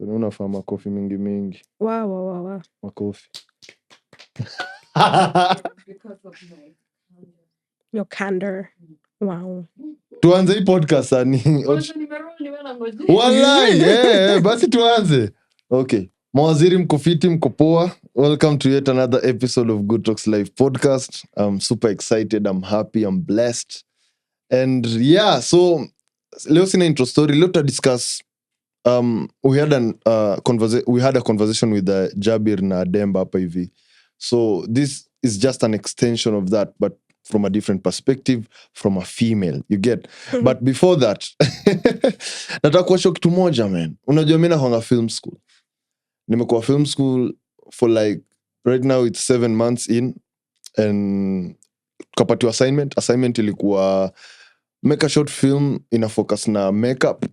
Unafaa makofi mingi. Wow. Makofi. Because of your candor. Wow. Tuanze hii podcast ani. Wallahi, basi tuanze. Okay. Mawaziri mkofiti mkopoa. Welcome to yet another episode of Good Talks Live podcast. I'm super excited. I'm happy. I'm blessed. And yeah, so leo sina intro story. Let's discuss. We had a conversation with Jabir na Demba hapa hivi. So this is just an extension of that, but from a different perspective, from a female, you get. But before that, nataka kuacha kitu moja, man. Unajua mimi nakwanga film school. Nimekuwa film school for like, right now it's 7 months in, and tukapatiwa assignment ilikuwa make a short film ina focus na makeup.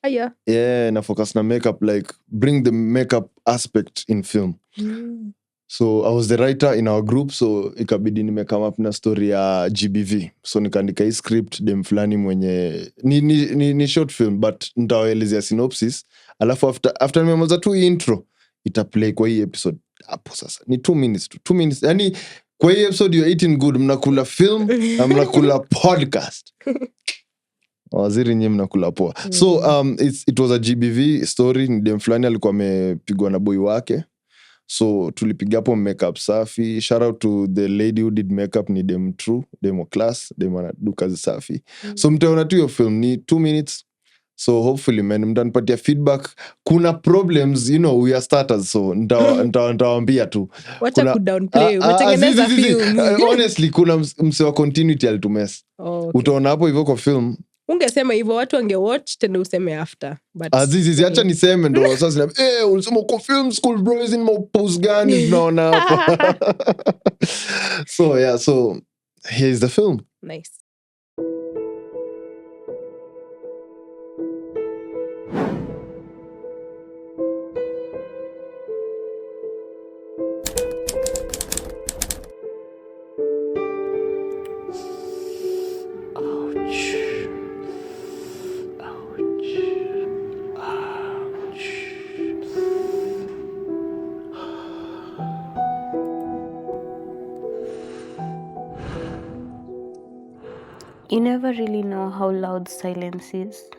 Yeah, ina focus na makeup, like bring the makeup aspect in film. So I was the writer in our group, so ikabidi nimekama up na story ya GBV. So nikaandika hii script dem fulani mwenye ni short film, but nitawaelezea synopsis. Alafu after nimemaliza tu intro, itaplay kwa hii episode. Hapo sasa ni 2 minutes tu. 2 minutes. Yani kwa hii episode you're eating good, mnakula film, na mnakula podcast. Waziri nyinyi mnakula poa. So it was a GBV story. Ni dem fulani alikuwa amepigwa na boy wake. So tulipiga hapo makeup safi. Shout out to the lady who did makeup, ni dem true, demo class, dem anadu kazi safi. So mtaona tu hiyo film ni 2 minutes. So hopefully man, mtanipatia feedback. Kuna problems, you know, we are starters, so nitawaambia tu. Wacha kudownplay, umetengeneza film. Honestly, kuna msewa continuity alitumess. Okay. Utaona hapo hivyo kwa film. Ungesema hivyo watu wange-watch tena useme after. But Azizi, acha niseme ndo sasa ulisema uko film school bro, is in mopose gani tunaona hapa. So here's the film. Nice. You never really know how loud silence is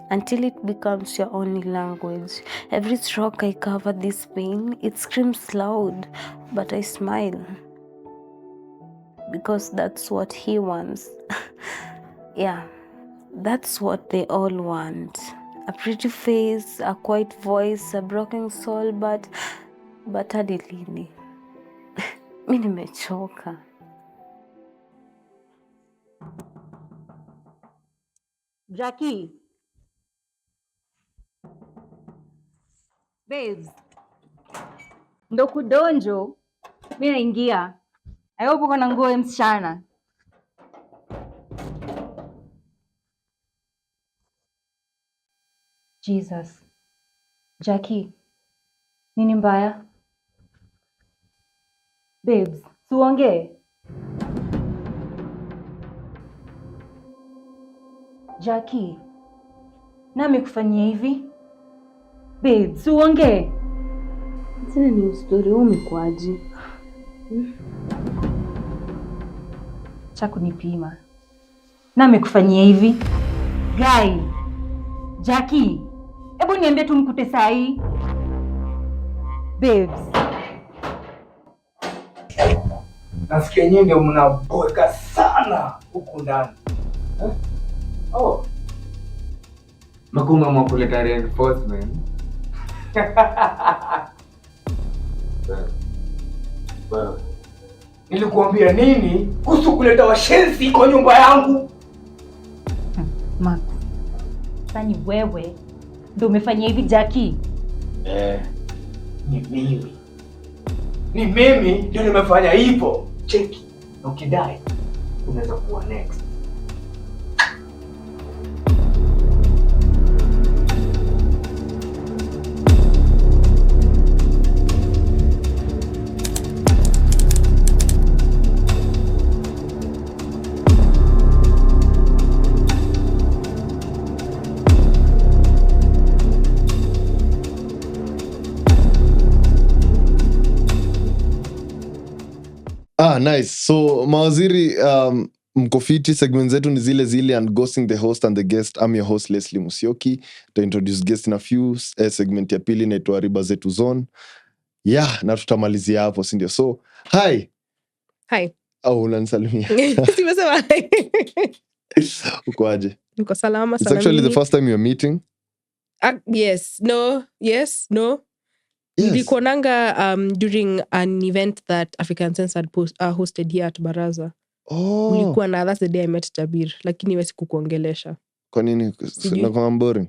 until it becomes your only language. Every stroke I cover this pain, it screams loud, but I smile. Because that's what he wants. Yeah, that's what they all want. A pretty face, a quiet voice, a broken soul, but hadi lini? Mimi nimechoka. Jackie. Babes. Ndo kudonjo. Mimi naingia. Ayo uko na nguo ya msichana. Jesus. Jackie. Nini mbaya? Babes, tuongee. Jackie, nami kufanyia hivi? Babe, uongee. Tena ni story umekwaje? Cha kunipima. Nami kufanyia hivi? Guy. Jackie, hebu niambie tu mkute saa hii. Babes. Nasikia nyinyi ndio mnaboeka sana huku ndani. Oh. Makuma mwakuleta reinforcement. Well. Nilikuambia nini kuhusu kuleta washenzi kwa nyumba yangu? Max. Sani wewe ndio umefanya hivi Jackie? Ni mimi ndio nimefanya hivyo. Cheki. Ukidai unaweza kuwa next. Nice. So mawaziri, mkofiti, segment zetu ni zile and ghosting the host and the guest. I'm your host Leslie Musyoki. To introduce guest in a few. Segment ya pili inaitwa Riba Zetu Zone. Na tutamalizia hapo, si ndio? So hi. Unanisalimia. Simesema hi. Uko aje? Niko salama. It's actually the first time you're meeting. Yes. Nilikuonanga during an event that African Sense had hosted here at Baraza. Ulikuwa na, that's the day I met Jabir, lakini wewe sikukuongelesha. Kwa nini? Unakuwa boring?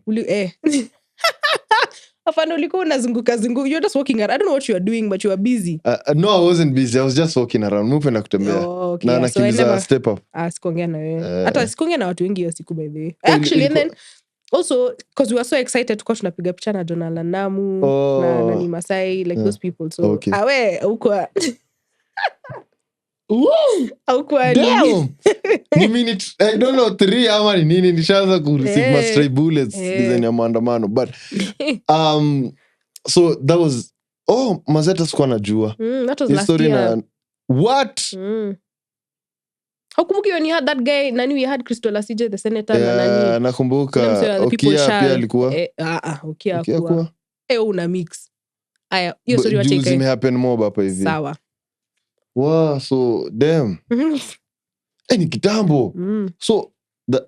Afano ulikuwa unazunguka. You're just walking around. I don't know what you are doing, but you are busy. No, I wasn't busy. I was just walking around. Mpenda kutembea. Okay. Na kimbiza step up. Sikuongea na wewe. Hata sikuongea na watu wengi hiyo siku by the way. Actually, and then also because we were so excited tuko tunapiga picha na Donald Namu na Nani Masai, like those people. So awe huko damn. Ni minute, I don't know, 3 ama ni nini nishaanza ku receive my stray bullets design ya maandamano, but so that was Mazeta sikuwa najua. That was last year. What? How come you had that guy nani, we had Crystal Asije the senator na nani? Nakumbuka. Okia pia alikuwa. Okia alikuwa. Una mix. Aya, hiyo story wacha ikae. Juzi happen mob hapa hivi. Sawa. Wow, so damn. Ni kitambo. So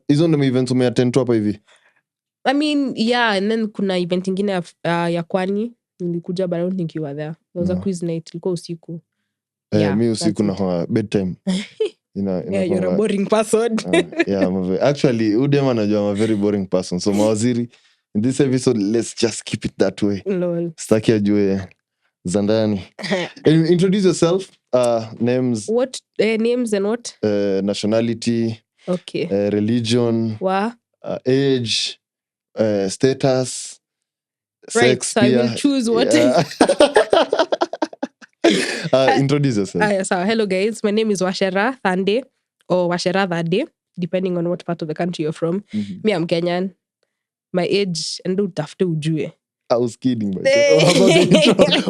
hizo ndio events umeattend hapa hivi. I mean, and then kuna event ingine ya Kwani nilikuja, but I don't think you were there. There was a quiz night, ilikuwa usiku. Mimi usiku na bedtime. You're a boring person. Actually, Udema anajua I'm a very boring person. So mawaziri, in this episode, let's just keep it that way. Lol. Staki ajue Zandani. Introduce yourself. Names. What names and what? Nationality. Okay. Religion. Age. Status. Right, sex. so I will choose what. Introduce yourself. So hello guys, my name is Wacera Thande or Wacera Thande, depending on what part of the country you're from. Me, I'm Kenyan. My age and utafute ujue. I was kidding, but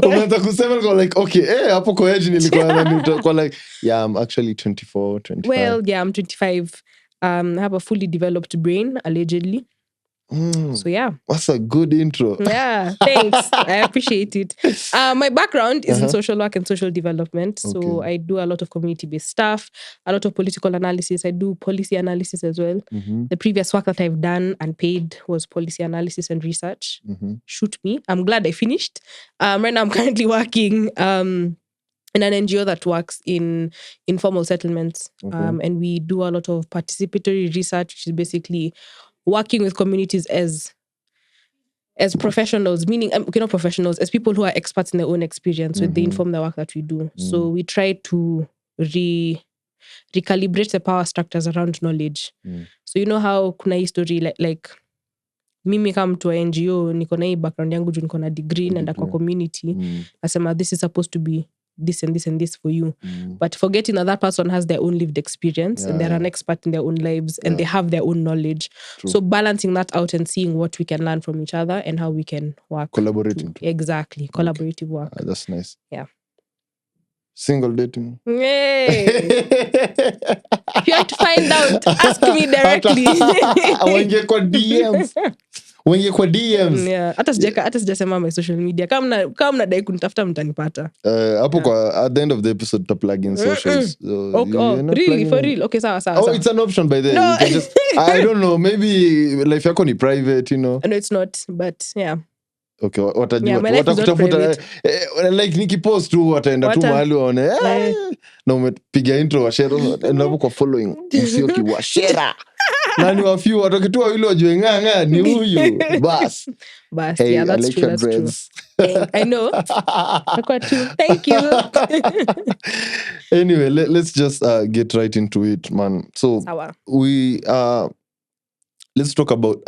umeanza kusema kwa like okay, hapo kwa age nilikuwa kwa like I'm actually 24, 25. Well, I'm 25. I have a fully developed brain allegedly. So that's a good intro. Thanks. I appreciate it. My background is in social work and social development. So I do a lot of community-based stuff, a lot of political analysis. I do policy analysis as well. The previous work that I've done and paid was policy analysis and research. Shoot me. I'm glad I finished. Right now I'm currently working in an NGO that works in informal settlements. And we do a lot of participatory research, which is basically working with communities as professionals, meaning not professionals, as people who are experts in their own experience, so they inform the work that we do. So we try to recalibrate the power structures around knowledge. So you know how kuna hii story like mimi kama mtu wa NGO niko na hii background yangu juu niko na degree naenda kwa community, nasema this is supposed to be this and this and this for you. But forgetting that person has their own lived experience and they're an expert in their own lives and they have their own knowledge. True. So balancing that out and seeing what we can learn from each other and how we can work. Collaborating. Exactly. Collaborative work. That's nice. Yeah. Single dating. Hey. If you have to find out, ask me directly. Waingie kwa DMs. Hata sijasema my social media. Kama mnadai kunitafuta mtanipata. Hapo kwa at the end of the episode to plug in socials. Really? For real? Okay, sawa. It's an option by then. No. You can just, I don't know, maybe life yako ni private, you know. No, it's not, but yeah. Okay, watakutafuta like nikipost tu wataenda tu mahali waone na umepiga intro Wacera na kwa following Musyoki Wacera nani wa few watokitu wawili wajue nganga ni huyu bas hey, yeah, that's like true, true. Hey, I know. Thank you. Anyway, let's just get right into it, man. So we let's talk about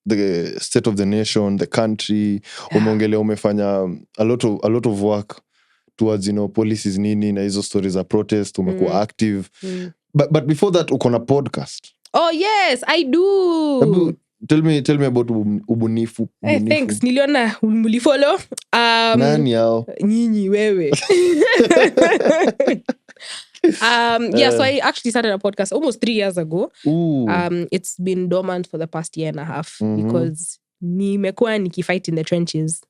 the state of the nation, the country. Umeongelea umefanya a lot of work towards, you know, policies nini na hizo stories za protest, umekuwa active. But before that uko na podcast. Oh yes, I do. tell me about Ubunifu. Thanks. Niliona mlifollow. Nani yao? Nyinyi wewe. So I actually started a podcast almost 3 years ago. It's been dormant for the past year and a half because nimekuwa nikifight in the trenches,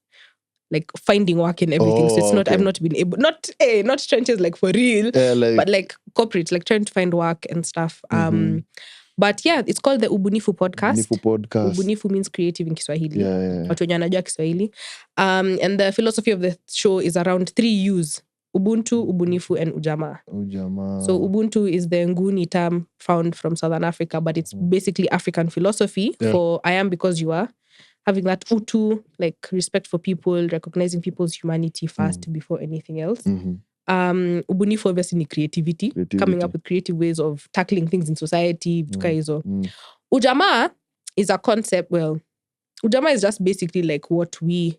like finding work and everything. So it's not, I've not been able, not trenches like for real, but like corporate, like trying to find work and stuff. But yeah, it's called the Ubunifu podcast. Ubunifu means creative in Kiswahili. Watu wenye wanajua Kiswahili. And the philosophy of the show is around 3 U's. Ubuntu, Ubunifu, and Ujamaa. So Ubuntu is the Nguni term found from Southern Africa, but it's basically African philosophy for I am because you are. Having that utu, like respect for people, recognizing people's humanity first before anything else. Ubunifu obviously ni creativity, coming up with creative ways of tackling things in society. Ujamaa is a concept, Ujamaa is just basically like what we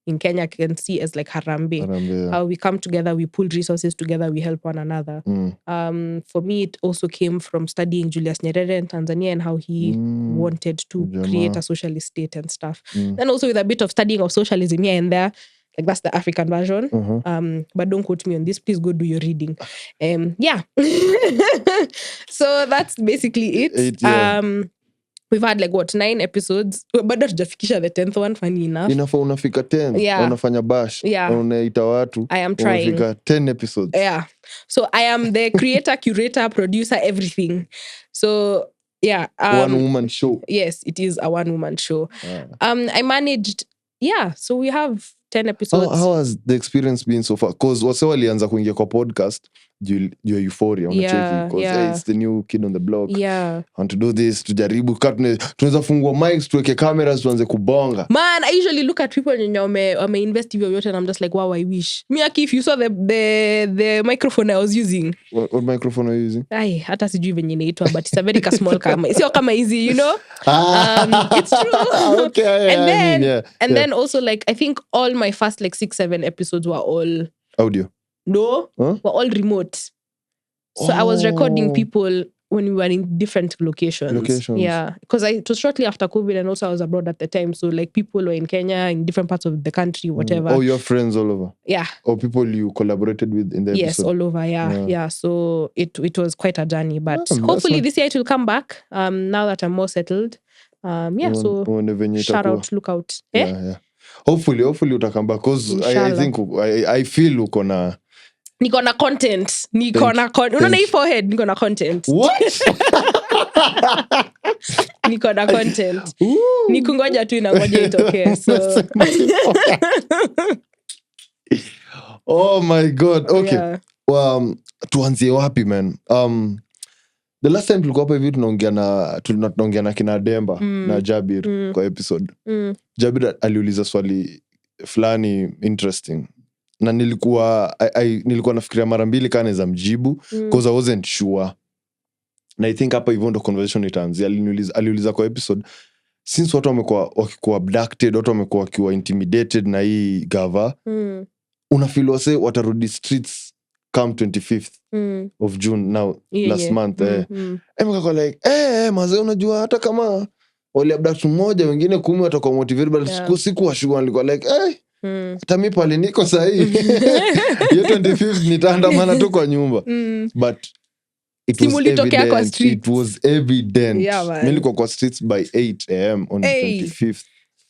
in Kenya can see as like Harambee. How we come together, we pull resources together, we help one another. For me, it also came from studying Julius Nyerere in Tanzania and how he wanted to create a socialist state and stuff. Then also with a bit of studying of socialism here and there, like that's the African version. But don't quote me on this, please go do your reading. So that's basically it. We've had like 9 episodes, but hatujafikisha the 10th one, funny enough. Inafaa unafika 10, unafanya bash, unaita watu. I am trying. Unafika 10 episodes. So I am the creator, curator, producer, everything. So one woman show. Yes, it is a one woman show. I managed, so we have 10 episodes. How has the experience been so far? Because Wacera alianza kuingia kwa podcast, you're euphoria, unacheki. Because it's the new kid on the block. I want to do this, tujaribu. Tunaweza fungua mics, tuweke cameras, tuanze kubonga. Man, I usually look at people and wame invest hivyo yote and I'm just like, wow, I wish. Me, if you saw the microphone I was using. What microphone are you using? Hata sijui venye inaitwa, but it's a very small camera. Sio kama easy, you know? It's true. Okay, and then also like, I think all my first like 6-7 episodes were all audio. No, were all remote. So I was recording people when we were in different locations. Yeah, because it was shortly after COVID and also I was abroad at the time. So like people were in Kenya, in different parts of the country, whatever. Oh, your friends all over? Yeah. Or people you collaborated with in the episode? Yes, all over, yeah. So it was quite a journey. But hopefully this year it will come back now that I'm more settled. So shout out, look out. Yeah. Hopefully utakam back because I think I feel uko na niko na content. Unaona hii forehead, niko na content. What? Niko na content. Nikungoja tu inangoja itokee. So oh my God. Okay. Tuanzie wapi, man? The last time tulikuwa hapa hivi tunaongea na kina Demba na Jabir kwa episode. Jabir aliuliza swali fulani interesting. Na nilikuwa nafikiria mara mbili kana za mjibu because I wasn't sure. Na I think hapa hivyo ndo conversation itaanzia. Aliuliza kwa episode, since watu wamekuwa abducted, watu wamekuwa wakiwa intimidated na hii gava, unafeel wase watarudi streets come 25th of June now, last month. Mkako like, maze unajua hata kama wale abduct mmoja wengine 10 watakuwa motivated, but siku washugua nilikuwa like, hata mi pale niko sahi. Hiyo 25th nitaandamana tu kwa nyumba. But it was evident. Yeah, nilikuwa kwa streets by 8 a.m. on 25th.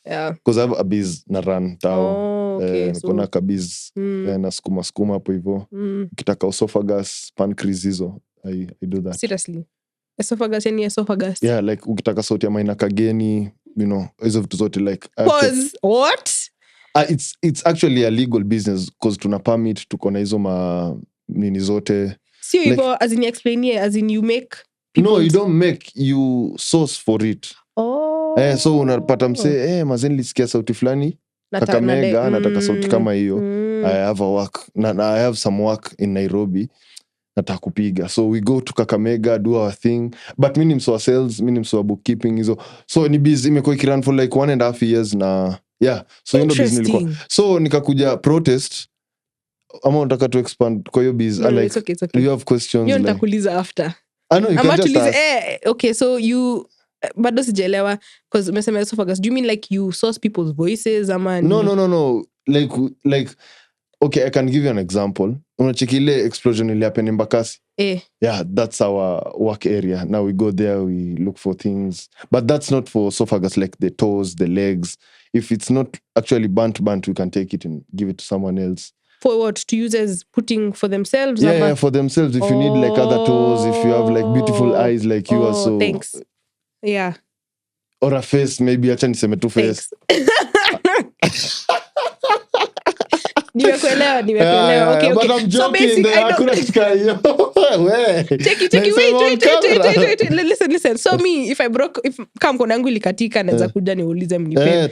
Yeah. Because I have a biz na run tao. Nikona kabiz na skuma hapo hivyo. Kitaka esophagus, pancreas hizo. I do that. Seriously? Esophagus? Yeah, like ukitaka sauti ya maina kageni, you know, hizo vitu zote like. Pause. What? It's actually a legal business because tuna permit, tuko na hizo nini zote. Sio hivyo, as in explain here, as in you make people. No, you don't make, you source for it. So unapata mse, mazeni lisikia sauti fulani, Kakamega, nataka sauti kama hiyo. I have a work, I have some work in Nairobi, nataka kupiga. So we go to Kakamega, do our thing. But mimi ni mso wa sales, mimi ni mso wa bookkeeping hizo. So ni busy, imekuwa ikirun for like 1.5 years na, so hiyo ndo business nilikuwa. So nikakuja protest, ama unataka to expand kwa hiyo biz. It's okay. Do you have questions? Nitakuuliza after. I know, you can just ask. Okay, so bado sijaelewa because umesema esophagus. Do you mean like you source people's voices ama No. Like okay, I can give you an example. Unacheki ile explosion ile happen in Bakasi. Yeah, that's our work area. Now we go there, we look for things. But that's not for esophagus, like the toes, the legs. If it's not actually burnt, we can take it and give it to someone else. For what? To use as putting for themselves? Yeah, for themselves. If you need like other toes, if you have like beautiful eyes like you are, so... Thanks. Yeah. Or a face, maybe acha niseme tu face. Nimekuelewa. Okay. But I'm joking. Hakuna kitu hiyo. Wait. Listen. So me, if kama mkono yangu ilikatika naweza kuja niulize mnipe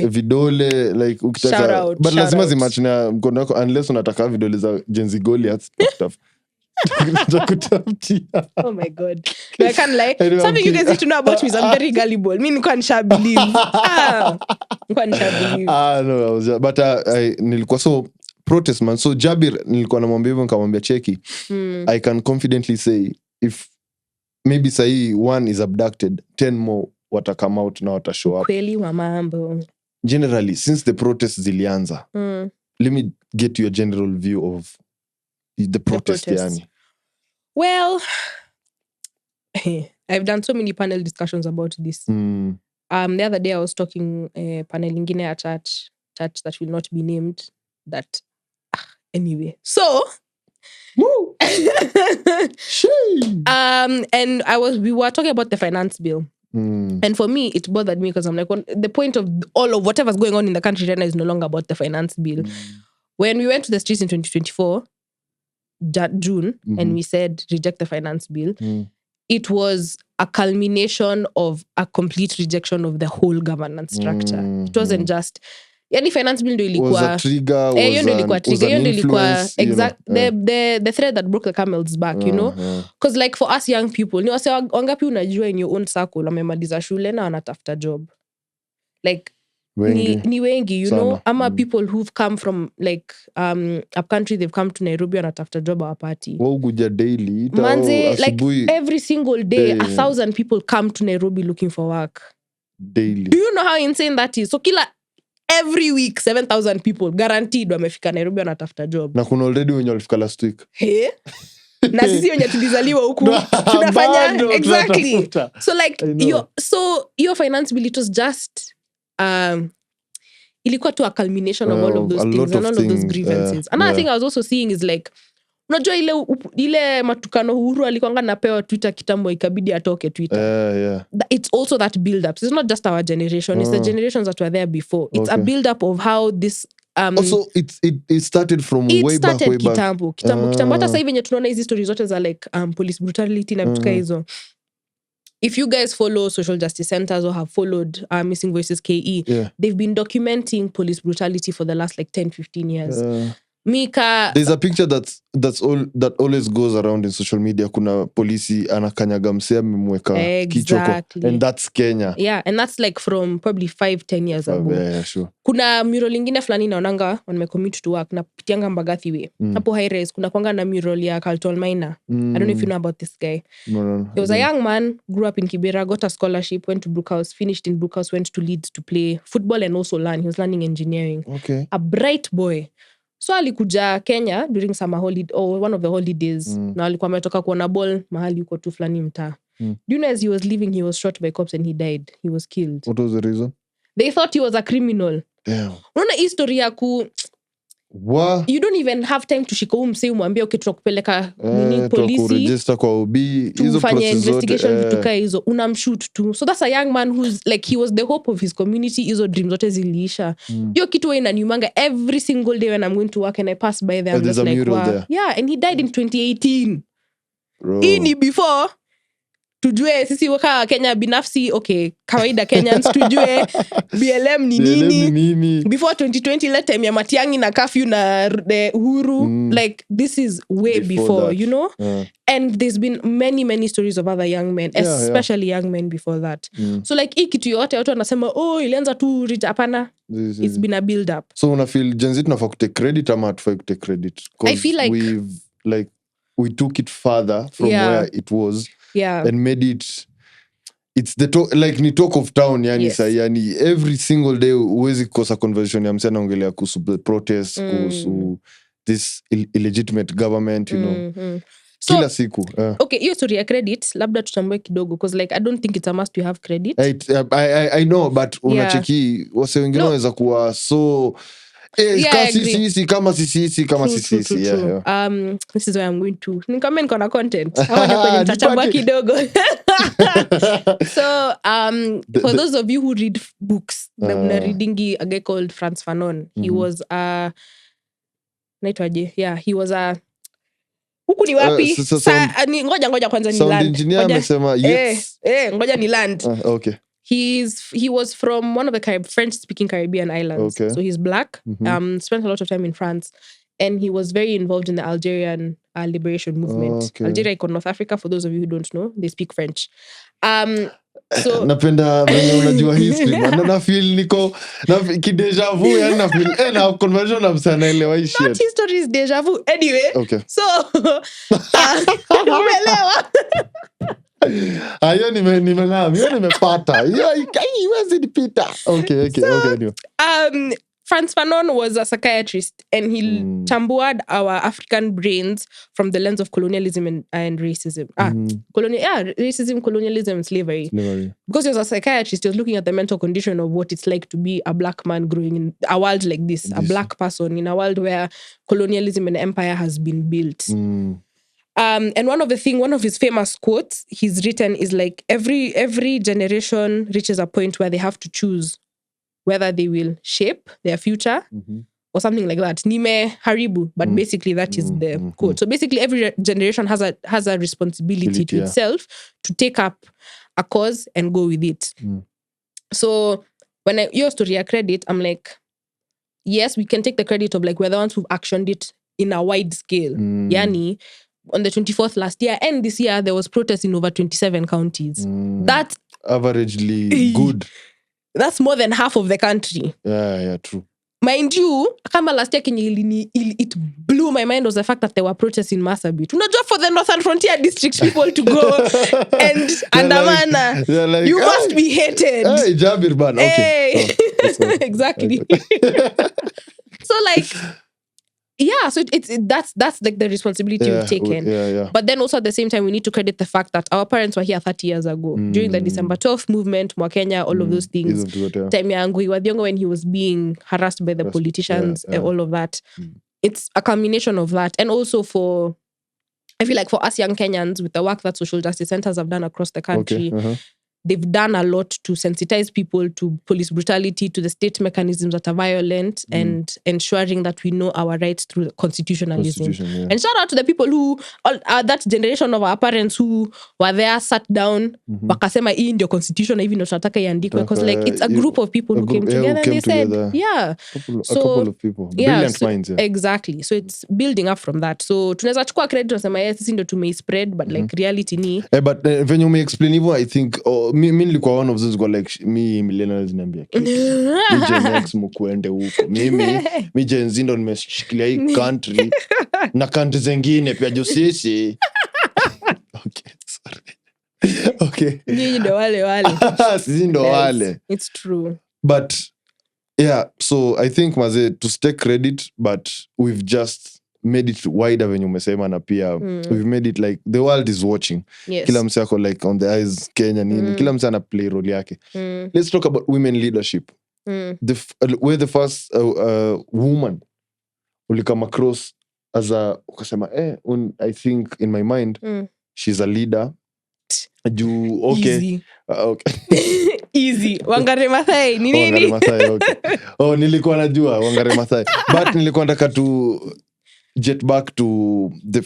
vidole like ukitaka. But lazima zimatch na mkono wako unless unataka vidole za Gen Z Goliaths. Oh my God. No, I can't lie. Something you guys need to know about me is I'm very gullible. Me nilikuwa nishabelieve. No, but nilikuwa so protest man. So Jabir nilikuwa namwambia hivyo nikamwambia cheki. I can confidently say if maybe say one is abducted, 10 more wata come out na wata show up. Kweli wa mambo. Generally, since the protests zilianza, let me get your general view of the protest. Yani. Well, I've done so many panel discussions about this. The other day I was talking panel ingine at church that will not be named. That anyway. So and we were talking about the finance bill. And for me, it bothered me because I'm like, the point of all of whatever's going on in the country right now is no longer about the finance bill. When we went to the streets in 2024, June, and we said, reject the finance bill, it was a culmination of a complete rejection of the whole governance structure. It wasn't just... Yani finance bill ndo ilikuwa... Was a trigger, was an influence, the thread that broke the camel's back, you know? Because like for us young people, ni wase wangapi unajua in your own circle, wamemaliza shule na wanatafuta job. Like, ni wengi, you know? Ama people who've come from like a country, they've come to Nairobi wanatafuta job our party. Wauguja daily. Manze, like every single day, 1,000 people come to Nairobi looking for work. Daily. Do you know how insane that is? So every week 7,000 people guaranteed wamefika Nairobi wanatafuta job. Na kuna already wenye walifika last week. Na sisi wenye tulizaliwa huku tunafanya exactly. So like your finance bill, it was just ilikuwa tu a culmination of all of those things and all of those grievances. Another thing I was also seeing is like, unajua ile matukano Uhuru alikuanga napewa Twitter kitambo ikabidi atoke Twitter. It's also that build up. It's not just our generation, it's the generations that were there before. It's a build up of how this also it started from way back. Kitambo hata sasa hivi venye tunaona hizi stories zote za like police brutality na vitu hizo. If you guys follow social justice centers or have followed Missing Voices KE, they've been documenting police brutality for the last like 10-15 years. There's a picture that always goes around in social media. Kuna polisi anakanyaga msee amemweka kichoko, and that's Kenya. Yeah, and that's like from probably 5-10 years ago. Yeah, sure. Kuna mural ingine fulani naonanga when me commute to work na pitianga Mbagathi way. Hapo high rise kuna kwanga na mural ya Carlton Miner. I don't know if you know about this guy. No. He was a young man, grew up in Kibera, got a scholarship, went to Brookhouse, finished in Brookhouse, went to Leeds to play football and also learn. He was learning engineering. Okay. A bright boy. So alikuja Kenya during summer holiday or one of the holidays. Na alikuwa ametoka kuona ball mahali uko tu fulani mtaa. Do you know as he was leaving, he was shot by cops and he died. He was killed. What was the reason? They thought he was a criminal. Damn. Unaona history ya What? You don't even have time to shika msee umwambie ukitoka kupeleka polisi. Kuregister kwa OB. Hizo process investigation vitu kaa hizo. Unamshoot tu. So that's a young man who's like, he was the hope of his community. Hizo dreams zote ziliisha. Hiyo kitu wa inaniumanga every single day when I'm going to work and I pass by there. I'm just like, wow. Yeah, and he died in 2018. Hii ni before tujue sisi waka Kenya binafsi, okay, kawaida Kenyans tujue BLM ni nini. Before 2020 let time ya Matiang'i na curfew na Uhuru, like this is way before you know. And there's been many stories of other young men, especially young men before that. So like hii kitu yote watu wanasema ilianza tu hapana. It's been a build up. So una feel Gen Z tunafaa kutake credit ama hatufai kutake credit? I feel like we took it further from where it was. Yeah. And made it it's the like ni talk of town yani Yes. yani every single day huwezi kosa conversation ya msana ongelea kuhusu the protest kuhusu this illegitimate government, you know. So, kila siku okay, hiyo story ya credit labda tutambue kidogo because like I don't think it's a must to have credit. I know but unacheki wase wengine wanaweza kuwa so sisi kama sisi yeah. This is why I'm going to nikame niko na content hawa ni kwenye mtachambua kidogo. So for those of you who read books na readingi a guy called Frantz Fanon, he was naitwaje, he was a huku ni wapi ngoja kwanza ni land sound engineer amesema yes ngoja ni land okay. He was from one of the French-speaking Caribbean islands. Okay. So he's black. Spent a lot of time in France, and he was very involved in the Algerian liberation movement. Okay. Algeria iko North Africa. For those of you who don't know, they speak French. So napenda venye unajua history na feel niko na kideja vu yani na feel na conversion na msana elewa hii shit. Not history is deja vu anyway. Okay. So umeelewa? Ayo nimepata. Iwezi nipita. Okay. Anyway. Frantz Fanon was a psychiatrist and he tambuad our African brains from the lens of colonialism and racism. Racism, colonialism, and slavery. Because he was a psychiatrist, he was looking at the mental condition of what it's like to be a black man growing in a world like this, a black person in a world where colonialism and empire has been built. And one of his famous quotes he's written is like every generation reaches a point where they have to choose whether they will shape their future or something like that. Nime haribu, but basically that is the quote. So basically every generation has a responsibility to itself to take up a cause and go with it. So when your story a credit, I'm like, yes, we can take the credit of like we're the ones who've actioned it in a wide scale. Yani, on the 24th last year and this year, there was protests in over 27 counties. That's averagely good. That's more than half of the country. Yeah, true. Mind you, kama last year it blew my mind was the fact that there were protests in Marsabit. Unajua for the Northern Frontier District people to go and andamana. Like, you must be hated. Hey, Jabir ban. Okay. Hey. Exactly. So like so that's like the responsibility we've taken. But then also at the same time, we need to credit the fact that our parents were here 30 years ago during the December 12th movement, Mwakenya, all of those things. Time yangu Iwadhiongo when he was being harassed by the politicians, all of that. It's a culmination of that. And also I feel like for us young Kenyans, with the work that social justice centers have done across the country, they've done a lot to sensitize people to police brutality, to the state mechanisms that are violent, and ensuring that we know our rights through constitutionalism. And shout out to the people who are that generation of our parents who were there, sat down, wakasema hii ndio constitution, hivi ndio tunataka iandikwe, because like it's a group of people who came together and they said, a couple of people, brilliant minds. Exactly. So it's building up from that. So tunaweza chukua credit tunasema yes, sisi ndio tumeispread, but like reality ni but when you may explain hivyo, I think mi nilikuwa one of those go like mi millennials niambia Gen X mkuende huko mi Gen Z ndo nimeshikilia hii country na country zingine pia juu sisi okay sorry okay nyinyi ndo wale sisi ndo wale. It's true, but so I think maze to take credit, but we've just made it wider when you umesema na pia we've made it like the world is watching. Kila mse ako like on the eyes Kenya nini kila mse ana play role yake. Let's talk about women leadership. We're the first woman who come across as ukasema I think in my mind she's a leader. Okay. Easy. Okay. Easy. Wangare Mathai ni nini? Wangare Mathai, okay. Nilikuwa najua Wangare Mathai, but nilikuwa nataka to jet back to the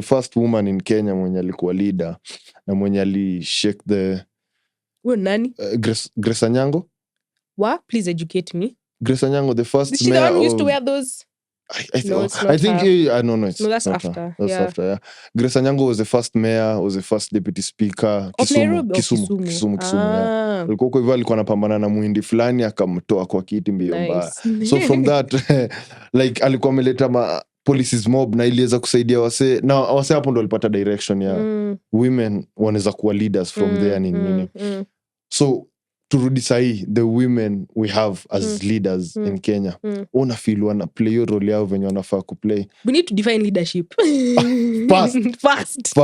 first woman in Kenya mwenye alikuwa leader na mwenye alishake the nani? Grace Anyango. What? Please educate me. Grace Anyango, the first Is she mayor the one who used to wear those? No, that's after. That's after, yeah. Grace Anyango was the first mayor, was the first deputy speaker. Kisumu. Yeah. Alikuwa hivyo alikuwa anapambana na muhindi fulani akamtoa kwa kiti mbio mbaya. So from that like alikuwa ameleta policies mob na iliweza kusaidia wase na wase hapo ndo walipata direction ya women wanaweza kuwa leaders from there nini. So turudi sahi the women we have as leaders in Kenya una feel wana play your role yao venye wanafaa kuplay. We need to define leadership fast.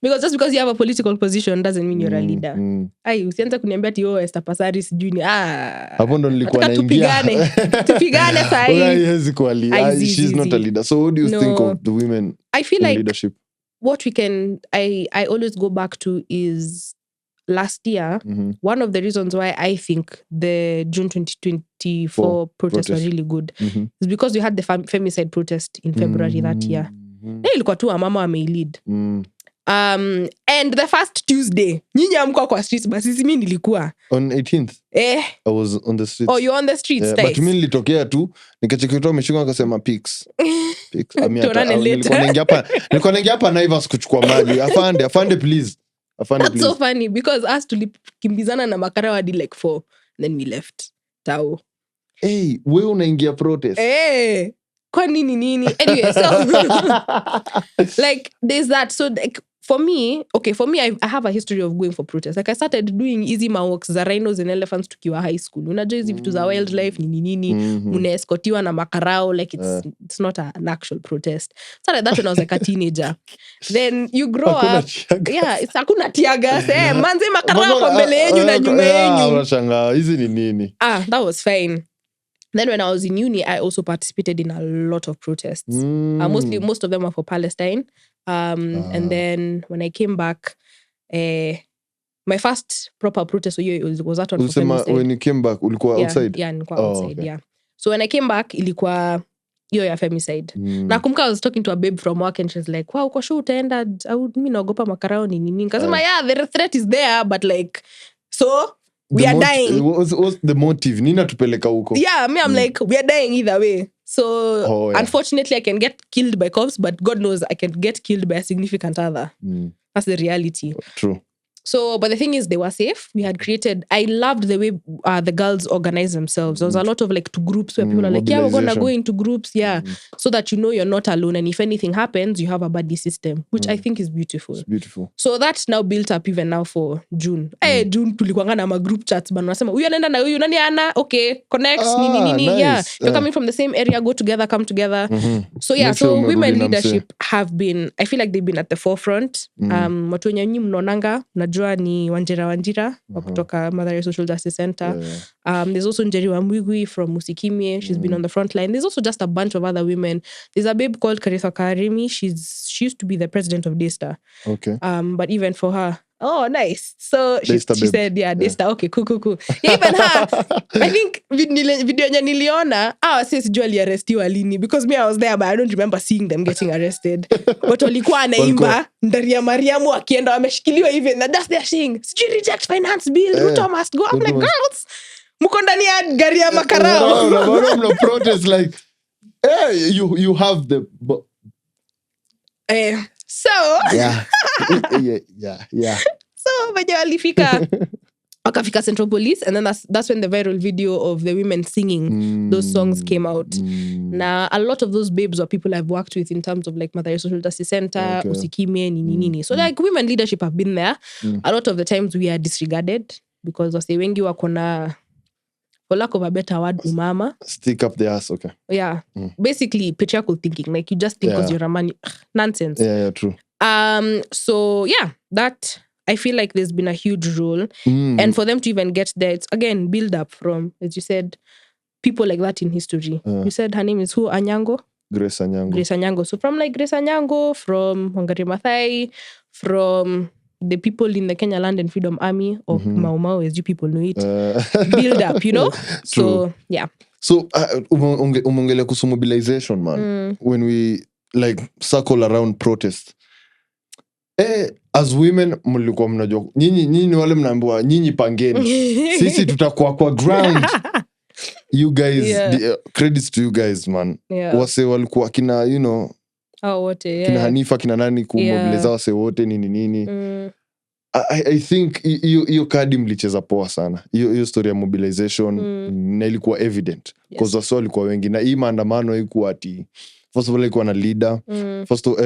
Because just because you have a political position doesn't mean you're a leader. Ai, usianze kuniambia ati Esther Pasari sijui ni hapo ndo nilikuwa naingia. Tupigane sahi. Haiwezi kuwa leader. She's not a leader. So what do you think of the women I feel like leadership? What we can I always go back to is last year, one of the reasons why I think the June 2024 protests were really good is because we had the femicide protest in February that year. Ilikuwa tu mama wamelead. And the first Tuesday, nyinyi amko kwa streets, basi mimi nilikuwa on 18th. I was on the streets. Oh, you're on the streets. Yeah, but mimi nilitokea tu nikacheki tu ameshika akasema pics. Nilikuwa naingia hapa Naivas kuchukua maji. Afande please. That's so funny because us tulikimbizana na makara wadi like 4 then we left tao. Hey, wewe unaingia protest. Kwa nini? Anyway, so like there's that. So like for me I have a history of going for protests. Like I started doing easy walks za rhinos and elephants tukiwa high school. Unajua hizi vitu za wildlife nini unaeskotiwa na makarao like it's not an actual protest. So like that when I was like a teenager. Then you grow up. Yeah, it's hakuna tiagas. Manze makarao kwa mbele yenu na nyuma yenu. Unashangaa hizi ni nini? That was fine. Then when I was in uni, I also participated in a lot of protests. Most of them were for Palestine. And then when I came back, my first proper protest was that one for femicide. When you came back, ulikuwa outside? Yeah, nilikuwa outside, okay. Yeah. So when I came back, ilikuwa hiyo ya femicide. Nakumbuka I was talking to a babe from work and she was like, wow, kwa sure utaenda, mimi naogopa makarao nini. Nikasema, yeah, the threat is there, but like, so... we are dying. What's the motive? Nina tupeleka huko. Yeah, me, I'm like, we are dying either way. So, unfortunately, I can get killed by cops, but God knows I can get killed by a significant other. That's the reality. True. So, but the thing is, they were safe. We had created, I loved the way the girls organized themselves. There was a lot of like two groups where people are like, yeah, we're going to go into groups. Yeah. So that you know you're not alone. And if anything happens, you have a buddy system, which I think is beautiful. It's beautiful. So that's now built up even now for June. June tulikuanga na group chats. But unasema, huyu anaenda na huyu, nani ana? Okay, connects, nini. Nice. Yeah. You're coming from the same area, go together, come together. So yeah, so women leadership have been, I feel like they've been at the forefront. Watu wenye nyinyi mnonanga, najua ni Wacera wa kutoka Mathare Social Justice Center. There's also Njeri Wambugui from Musikimye. She's been on the front line. There's also just a bunch of other women. There's a babe called Karisa Karimi. She used to be the president of Daystar. Okay. But even for her, oh, nice. So she said, yeah, Daystar. Okay, cool. Yeah, even her, I think video nya niliona, sijua aliarestiwa lini, because me, I was there, but I don't remember seeing them getting arrested. But walikuwa anaimba, ndari ya Mariamu wakienda, wameshikiliwa even, that's their thing. Sijui reject finance bill, Ruto must go. I'm like, girls, muko ndani ya gari ya makarao. No protest, like, hey, you have the... So... Yeah. So, wenye walifika... wakafika Central Police, and then that's when the viral video of the women singing those songs came out. Now, a lot of those babes were people I've worked with in terms of like Mathare Social Justice Center, Usikime, nini. So like women leadership have been there. A lot of the times we are disregarded because wase wengi wako na, for lack of a better word, umama. Stick up the ass, okay. Yeah. Basically patriarchal thinking. Like you just think because you're a man. Nonsense. Yeah, true. So yeah, that... I feel like there's been a huge role. And for them to even get there, it's again build up from, as you said, people like that in history. You said her name is who? Anyango? Grace Anyango. So from like Grace Anyango, from Wangari Maathai, from the people in the Kenya Land and Freedom Army, or Mau Mau, as you people know it, build up, you know? So, yeah. So, umongelea kuhusu mobilization, man. When we like circle around protest, as women mlikuwa mnajua nyinyi wale mnaambiwa nyinyi pangeni sisi tutakuwa kwa ground. You guys, credits to you guys, man. Wase walikuwa kina, you know, wote, kina Hanifa, kina nani kumobilize wase wote nini. I think hiyo kadi mlicheza poa sana. Hiyo story ya mobilization na ilikuwa evident because wase walikuwa wengi, na hii maandamano haikuwa ati first of all like wana leader,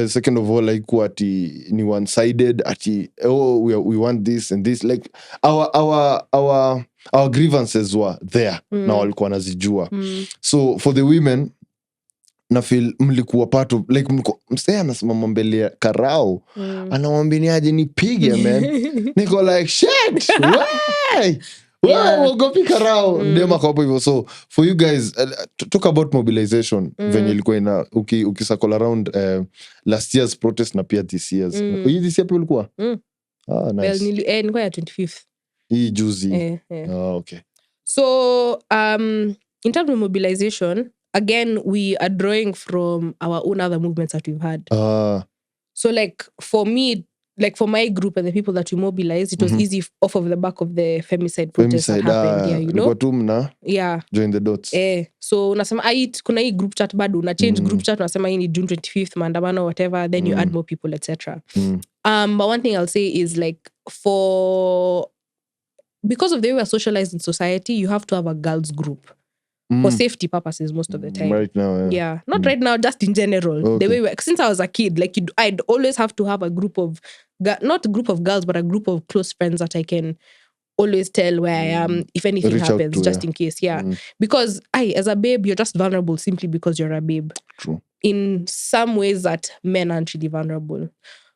second of all like ati ni one sided, ati we want this and this, like our grievances were there na walikuwa wanazijua. So for the women na feel mlikuwa part of, like msee anasimama mbele ya karao anawambiniaje nipige man. Niko like shit why uogopi karao ndema kwa hapo hivyo. So for you guys talk about mobilization venye ilikuwa ina ukisakol around last year's protest na pia this year's. This year pia ulikuwa nice. Nilikuwa ya 25th hii juzi. Okay. So in terms of mobilization, again we are drawing from our own other movements that we've had. So like for me, like for my group and the people that we mobilized, it was easy off of the back of the femicide protest that happened here, you know. Yeah. Join the dots. So unasema kuna hii group chat bado una change group chat, unasema hii ni June 25th maandamano whatever, then you add more people etc. But one thing I'll say is like because of the way we are socialized in society, you have to have a girls group. For safety purposes most of the time. Right now, yeah. Not right now, just in general. Okay. The way since I was a kid, like I'd always have to have a group of, not a group of girls, but a group of close friends that I can always tell where I am if anything Reach happens, to, just in case. Yeah. Because as a babe, you're just vulnerable simply because you're a babe. True. In some ways that men aren't really vulnerable.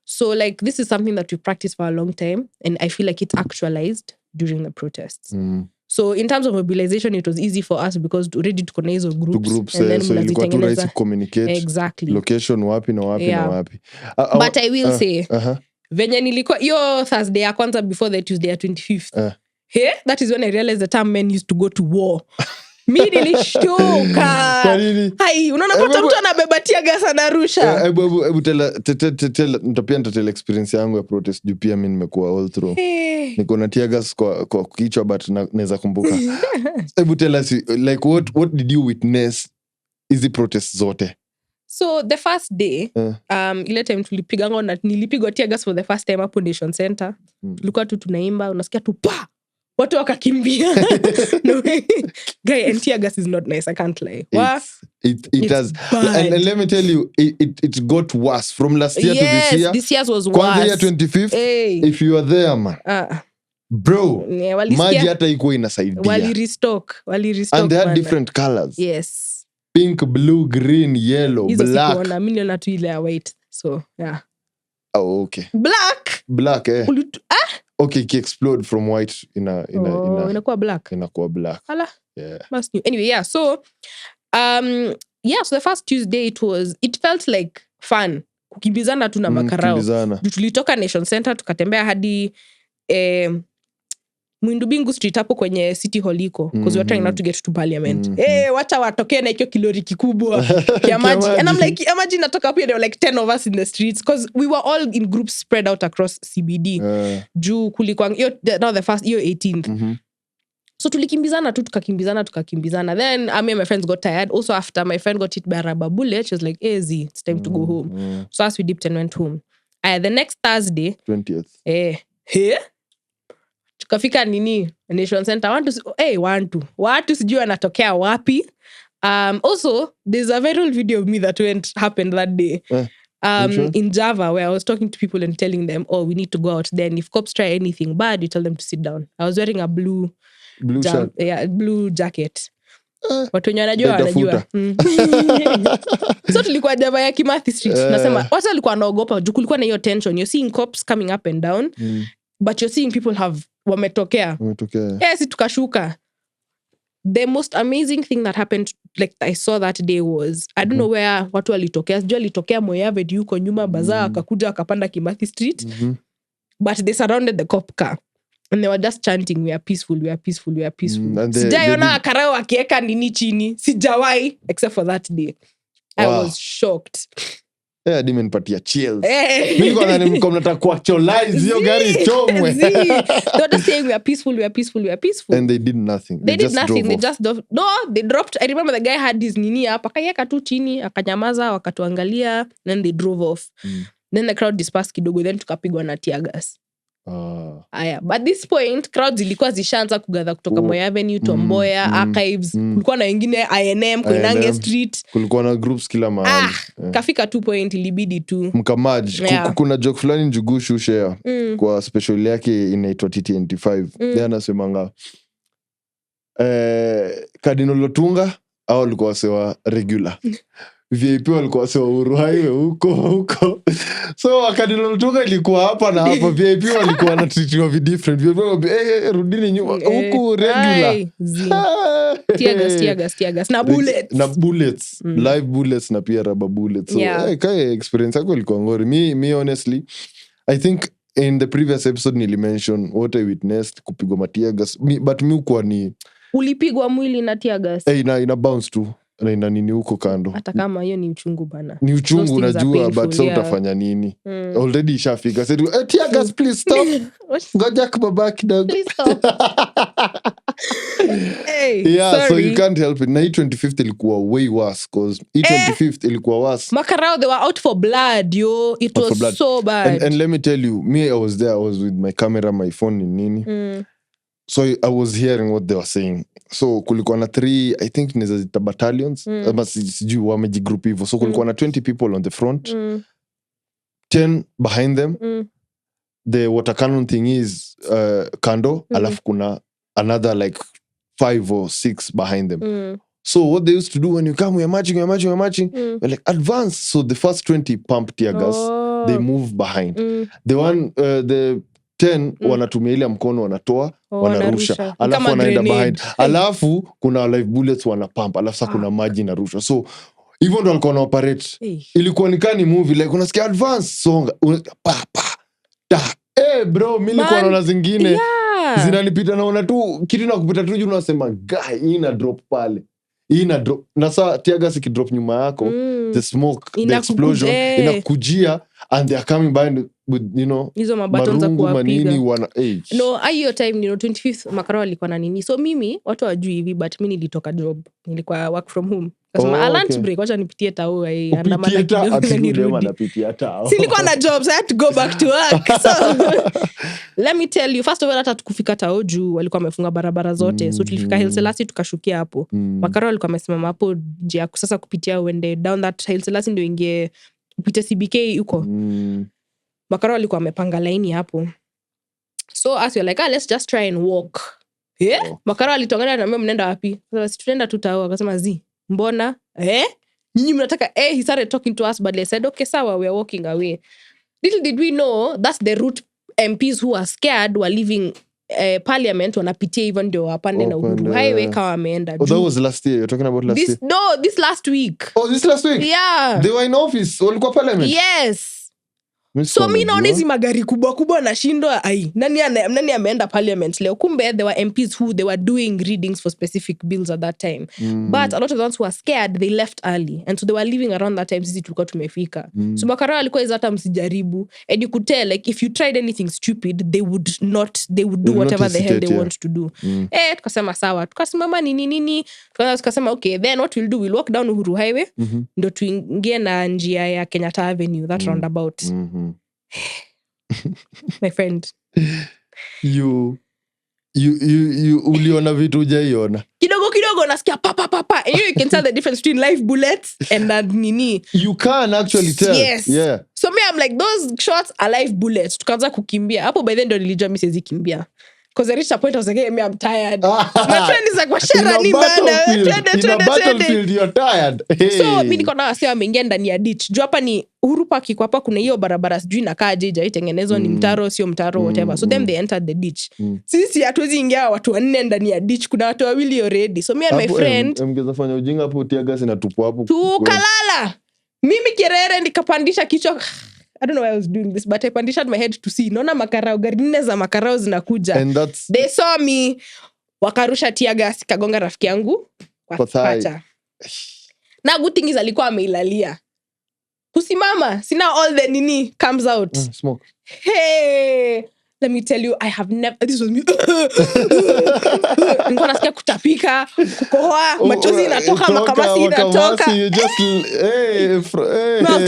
So like this is something that we practiced for a long time, and I feel like it actualized during the protests. So in terms of mobilization, it was easy for us because already tuko na hizo groups. And then so ilikuwa tu rahisi communicate. Exactly. Location wapi na wapi na wapi. But I will say, venye nilikuwa, yo Thursday ya kwanza before the Tuesday ya 25th. That is when I realized the time men used to go to war. Mi nilishtuka. Hai, unaona pata mtu anabebatia gas anarusha. Ebu nitatell experience yangu ya protest juu pia mimi nimekuwa all through. Niko na tear gas kwa kichwa but naweza kumbuka. Ebu tell us like what did you witness hizi protests zote? So the first day, ile time nilipigwa tear gas for the first time hapo Nation Center. Tulikuwa tu tunaimba, unasikia tu pa. Watu wakakimbia. No way. Guy, and tear gas is not nice, I can't lie. It has bad. And let me tell you, it got worse from last year to this year. This year was worse. Kwanza year 25th, if you are there man. Bro, maji hata ikuwa inasaidia. Wali restock. And they had different colors. Yes. Pink, blue, green, yellow, black. Sikuona, mimi niliona tu ile ya white. So, yeah. Oh, okay. Black, Okay, it explode from white inakuwa black. Inakuwa black. Hala. Yeah. Must new. Anyway, yeah. So, so the first Tuesday it felt like fun. Kukimbizana tu na makarao. Tulitoka Nation Center tukatembea hadi Mwindubingu Street hapo kwenye City Hall iko because we're trying not to get to Parliament. Wacha watokee na hiyo kilori kikubwa ya maji. And I'm like, imagine natoka hapo there were like 10 of us in the streets because we were all in groups spread out across CBD. Juu kulikuwa now the first 18th. So tulikimbizana tu tukakimbizana. Then me and my friends got tired. Also after my friend got hit by a rubber bullet, she was like, Z, it's time to go home. So as we dipped and went home. The next Thursday, 20th. Tukafika Nation Center. Watu sijui wanatokea wapi. Also, there's a viral video of me that happened that day. In Java, where I was talking to people and telling them, we need to go out there. And if cops try anything bad, you tell them to sit down. I was wearing a blue shirt. Yeah, blue jacket. Watu wenye wanajua. So tulikuwa Java ya Kimathi Street. Nasema, watu walikuwa wanaogopa. Juu kulikuwa na hiyo tension. You're seeing cops coming up and down. But you're seeing people wametokea. Si tukashuka. The most amazing thing that happened, like I saw that day was, I don't know where watu walitokea. Sijui walitokea Moyaved yuko nyuma bazaar akakuja akapanda Kimathi Street. But they surrounded the cop car. And they were just chanting, we are peaceful, we are peaceful, we are peaceful. Sijaiona karao akieka nini chini. Sijawai, except for that day. I was shocked. Hadi imenipatia chills. Mimi kwa nani mnataka kuactualize hiyo gari chomwe. They were just saying we are peaceful, we are peaceful, we are peaceful. And they did nothing. They did nothing. They dropped. I remember the guy had his nini hapa, akaiweka tu chini, akanyamaza, wakatuangalia, then they drove off. Then the crowd dispersed kidogo, then tukapigwa na tear gas. Aya, but this point crowds ilikuwa zishaanza kugather kutoka Moi Avenue, Tomboya, Archives, kulikuwa na wengine INM, Koinange Street, kulikuwa na groups kila mahali. Kafika 2 point ilibidi tu mkamaji. Kuna joke fulani Njugushu share kwa special yake inaitwa TT95. Yeye anasemanga Cardinal Lotunga au walikuwa wasewa regular. VIP walikuwa wasewa Uhuru Highway huko. So Cardinal Lotunga ilikuwa hapa na hapa, VIP walikuwa wanatreatiwa different. VIP walikuwa rudini nyuma huko regular. Tear gas na bullets. Live bullets na pia rubber bullets. So kai experience yako ilikuwa ngori. Me honestly I think in the previous episode nilimention what I witnessed kupigwa matia gas, but mi ukuwa ni ulipigwa mwili na tear gas. Ina bounce tu na ina nini huko kando. Hata kama hiyo ni uchungu bana. Ni uchungu najua, but so utafanya nini? Already ishafika. Said tear gas please stop. Ngoja kubaba kidogo. Please stop. Sorry. So you can't help it. Na 25th ilikuwa way worse cause 25th ilikuwa worse. Makarao, they were out for blood, yo. It was so bad. And let me tell you, me I was there. I was with my camera, my phone in nini. So I was hearing what they were saying. So kulikuwa na 3, I think nizazita battalions. Ama sijui wamejigroup hivyo. So kulikuwa na 20 people on the front. 10 behind them. The water cannon thing is kando. Alafu kuna another like 5 or 6 behind them. So what they used to do when you come, we're marching. We're like, advance. So the first 20 pump tear gas. They move behind. The 10 wanatumia ile mkono wanatoa, wanarusha. Alafu wanaenda behind. Alafu kuna live bullets wanapump. Alafu sa kuna maji narusha. So even ndo walikuwa na-operate. Ilikuwa nikani movie. Like unasikia advance. Songa. Bro, milikuwa naona zingine. Zinanipita naona tu. Kitu na kupita tu unasema, guy, hii na drop pale. Na saa tear gas ikidrop nyuma yako, the smoke, the explosion, inakujia, and they are coming by with, you know, hizo mabaton za kuwapiga. No, hiyo time, 25th Makarao alikuwa na nini. So mimi, watu wajui hivi, but mimi nilitoka job. Nilikuwa work from home. Kasema, lunch break, wacha nipitie tao. Upitie tao? Silikuwa na job, so I had to go back to work. So, let me tell you, first of all, hata tukufika tao juu, walikuwa wamefunga barabara zote. So tulifika Haile Selassie, tukashukia hapo. Makarao alikuwa amesimama hapo, jia sasa kupitia uende down that Haile Selassie ndio ingie upite CBK huko. Makarao alikuwa amepanga laini hapo. So as we're like, let's just try and walk. Makarao alitongana na mimi, mnaenda wapi? Sasa tunaenda tu tao. Akasema mbona? Nyinyi mnataka he started talking to us, but they said okay sawa, we are walking away. Little did we know that's the route MPs who are scared were leaving parliament, wanapitia even ndio wapande na Uhuru Highway kama wameenda. That was last year. You're talking about last year? No, this last week. Oh, this last week? Yeah. They were in office. Walikuwa parliament? Yes. So mi naona hizi magari kubwa nashindwa nani ameenda parliament leo. Kumbe there were MPs who they were doing readings for specific bills at that time. But a lot of the ones who were scared, they left early, and so they were leaving around that time sisi tulikuwa tumefika. So Makarao alikuwa hata msijaribu, and you could tell like if you tried anything stupid, they would do whatever the hell they want to do. Tukasema sawa, tukasimama nini tukasema okay, then what we'll do, we'll walk down Uhuru Highway ndo tuingie na njia ya Kenyatta Avenue, that roundabout. My friend, you uliona vitu hujaiona kidogo nasikia pa you can tell the difference between live bullets and nini. You can actually tell. Yes. Yeah. So me, I'm like, those shots are live bullets. Tukaanza kukimbia hapo. By then ndo nilijua mimi siwezi kimbia, because I reached a point I was like, hey, I'm tired. My friend is like, washera ni bana, in a battlefield you're tired. So mimi niko na wasi wameingia ndani ya ditch. Juu hapa ni Uhuru Park, iko hapa kuna hiyo barabara sijui inakaa jeja itengenezwa ni mtaro sio mtaro whatever. So then they entered the ditch. Sisi hatuwezi ingia watu 4 ndani ya ditch, kuna watu 2 already. So me and my friend mngeza fanya ujinga hapo, tear gas inatupwa hapo. Tukalala. Mimi kerere nikapandisha kichwa. I don't know why I was doing this, but I pandished my head to see. Naona makarao, gari 4 za makarao zinakuja. They saw me. Wakarusha tear gas, kagonga rafiki yangu kwa pacha. Na good thing is alikuwa ameilalia. Kusimama, sina all the nini comes out. Smoke. Hey, let me tell you, I have never, this was me. Nilikuwa nasikia kutapika, kukohoa, machozi inatoka, makamasi inatoka. You just, hey. I was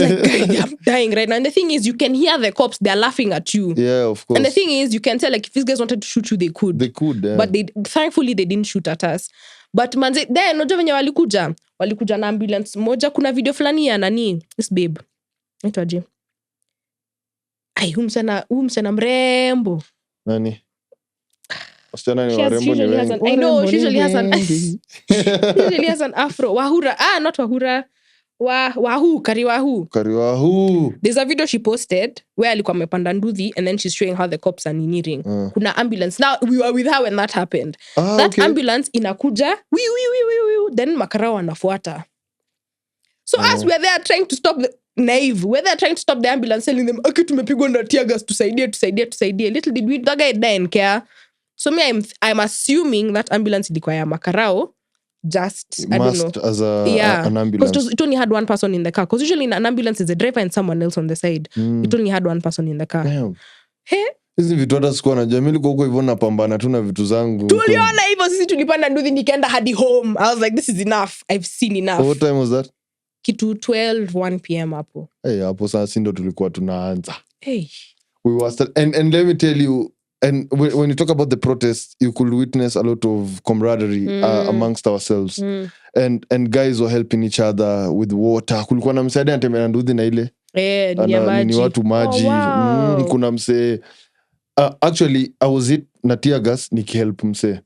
like, I'm dying right now. And the thing is, you can hear the cops, they're laughing at you. Yeah, of course. And the thing is, you can tell, like, if these guys wanted to shoot you, they could. They could, yeah. But thankfully, they didn't shoot at us. But manze, then, unajua venye walikuja na ambulance moja. Kuna video fulani ya nani, this babe. Naitwaje? Ai, huyu msichana mrembo. Nani? Wasichana ni warembo ni wengi. I know, she usually has an afro. Wahura. Not Wahura. Kariwahu. There's a video she posted where alikuwa amepanda nduthi and then she's showing how the cops are nearing. Kuna ambulance. Now, we were with her when that happened. That ambulance inakuja. Then makarao wanafuata. So as we're there trying to stop we're there trying to stop the ambulance, telling them, okay, tumepigwa na tear gas, tusaidie. Little did we, that guy didn't care. So I'm assuming that ambulance ilikuwa ya makarao. Just, I don't know. As an ambulance. Because it only had one person in the car. Because usually in an ambulance is a driver and someone else on the side. It only had one person in the car. Damn. Hey? Hizi vitu hata sikuwa na jamii liko huko hivyo napambana tu na vitu zangu. Tuliona hivyo sisi tulipanda nduthi nikaenda hadi home. I was like, this is enough. I've seen enough. What time was that? Kitu 1 p.m. hapo. Hey, hapo sasa ndio tulikuwa tunaanza. Hey. We were and let me tell you, and when you talk about the protests, you could witness a lot of camaraderie amongst ourselves. And guys were helping each other with water. Kulikuwa na msee anatembea na nduthi na ile. Ni watu maji. Oh, wow. Kuna msee actually I was hit na tear gas nikihelp msee.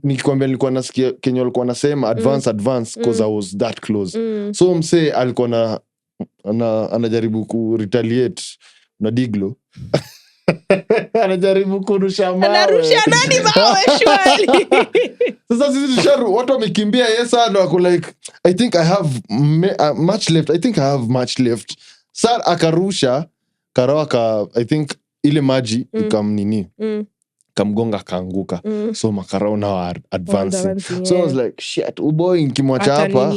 Nikikwambia nilikuwa nasikia Kenya walikuwa nasema advance because I was that close. So msee alikuwa anajaribu ku retaliate na diglo. Anajaribu kurusha mawe. Anarusha nani mawe shwali? Sasa sisi tusharu watu wamekimbia yesa ndo wako like I think I have much left. Sasa akarusha karawa I think ile maji ikamnini. Kamgonga kaanguka. So makarao now advancing. So I was like shit, boy nkimwacha hapa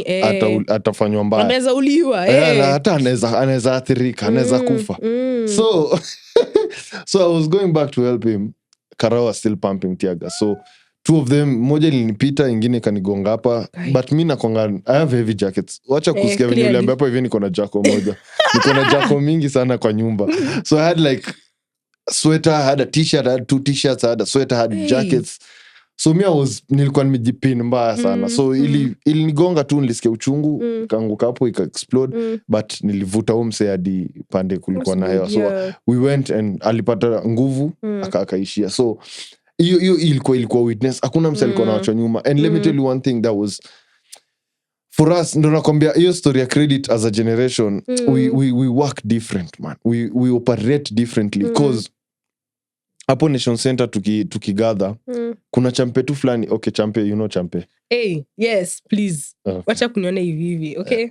atafanywa mbaya. Anaweza uliwa. Hata anaweza athirika, anaweza kufa. So I was going back to help him. Karao was still pumping tear gas. So two of them, moja ilinipita, ingine kanigonga hapa. But mi nakonga, I have heavy jackets. Wacha kusikia venye uliambia hapo hivi niko na jako moja. Niko na jako mingi sana kwa nyumba. So I had like sweater, I had a t-shirt, I had 2 t-shirts, I had a sweater, I had jackets. So nilikuwa nimejipin mbaya sana. So ilinigonga tu nilisikia uchungu, kaanguka hapo ika-explode, but nilivuta mse hadi pande kulikuwa na hewa. So we went and alipata nguvu, akaishia. So hiyo ilikuwa witness. Hakuna mse alikuwa anaachwa nyuma. And let me tell you one thing that was for us, ndo nakwambia hiyo story ya credit as a generation, we work different, man. We operate differently because hapo Nation Center tukigather kuna champe tu fulani. Okay, champe, you know champe. Hey, yes, please. Wacha kunione hivi, okay?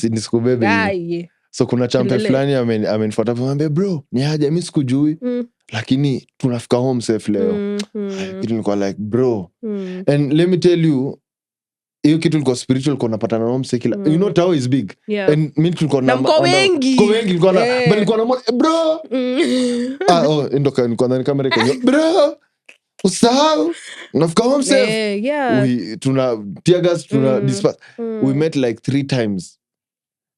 Nisikubebe hivi. So kuna champe fulani amenifuata ameniambia bro, ni haja mimi sikujui. Lakini tunafika home safe leo. Kitu nilikuwa like bro. And let me tell you, hiyo kitu ilikuwa spiritual kwa napatana na mse kila. You know Tao is big. And mimi tulikuwa na wengi. Nilikuwa na nilikuwa na bro. Ndoka nilikuwa na kamera kwa bro. Usahau. Nafika home safe. We tuna tear gas tuna dispatch. We met like 3 times.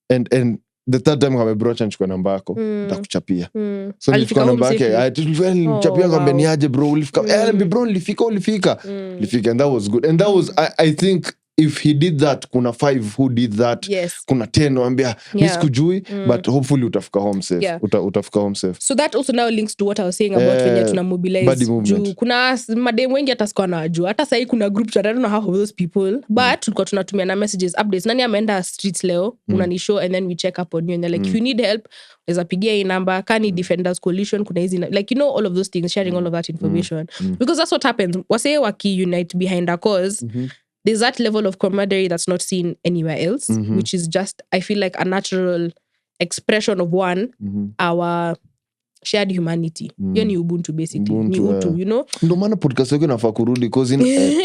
And the third time kama bro chanchukua namba yako nitakuchapia. So nilifika namba yake nilichapia ngombe ni aje bro ulifika bro ulifika and that was good. And that was I think if he did that, kuna 5 who did that. Yes. Kuna 10 waambia nisikujui but hopefully utafika home safe. Utafika home safe. So that also now links to what I was saying about when you tuna mobilize juu kuna madem wengi hata sikuwa na juu hata sasa kuna group I don't know half of those people but tulikuwa tunatumia na messages updates nani ameenda streets leo unanishow and then we check up on you and they're like if you need help unaweza pigia hii number kani defenders coalition kuna hizi like you know all of those things sharing all of that information because that's what happens wase waki unite behind a cause. There's that level of camaraderie that's not seen anywhere else, which is just, I feel like, a natural expression of our shared humanity. Hiyo ni Ubuntu, basically. Ni utu, you know? Ndo maana podcast yako inafaa kurudi, because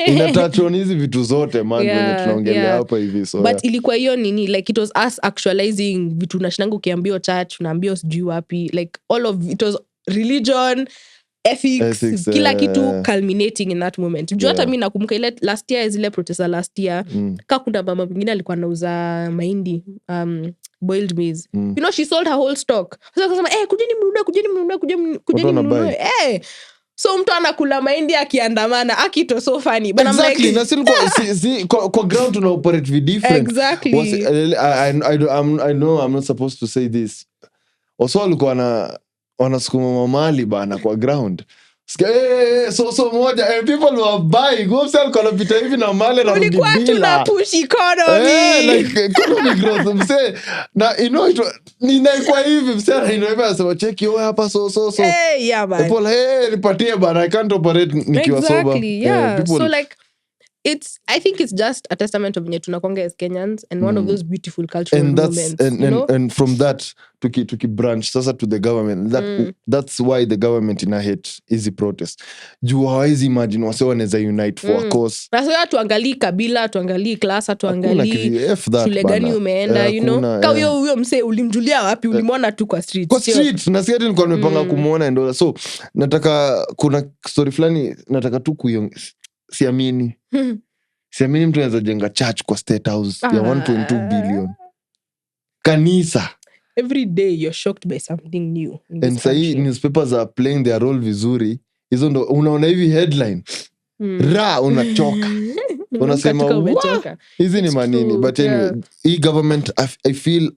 inatouch on hizi vitu zote, man, when tunaongelea hapa hivi. So, but ilikuwa hiyo nini, like, it was us actualizing vitu nashinangu ukiambio church, unaambio sijui wapi, like, all of it was religion, ethics kila kitu culminating in that moment. Juu hata mi nakumbuka ile last year, zile protesta last year, kuna mama mwingine alikuwa anauza mahindi, boiled maize. You know, she sold her whole stock. So akasema, kujeni mnunue. So mtu anakula mahindi akiandamana, akito so funny. But exactly. I'm like, kwa ground tuna operate with different. Exactly. I know I'm not supposed to say this. Also alikuwa wanasukuma mamali bana kwa ground. So moja, and people were buying. Go sell konopita hivi na male na rudi bila. Ulikuwa tunapush economy. Like economy growth. Mse, na ninaikuwa hivi. Mse, anasema check yo hapa so. Yeah, man. People, nipatie bana. I can't operate nikiwa sober. Exactly, yeah. People, so like, I think it's just a testament of tunakonga as Kenyans, and one of those beautiful cultural moments. And from that to branch sasa to the government. That's why the government ina hate easy protest. Juu hawezi imagine wase wanaweza unite for a cause. Sasa tuangalie kabila, tuangalie klasa, tuangalie shule gani umeenda, you know. Kwa huyo mse ulimjulia wapi, ulimwona tu kwa street. Kwa street, na siati nilikuwa nimepanga kumuona ndio. So nataka kuna story fulani nataka tu siamini mtu anaweza jenga church kwa State House ya 1.2 billion. Kanisa. Every day you're shocked by something new. And sahi newspapers are playing their role vizuri. Hizo ndo unaona hivi headline. Unachoka. Unasema hizi ni manini. But anyway, hii government I feel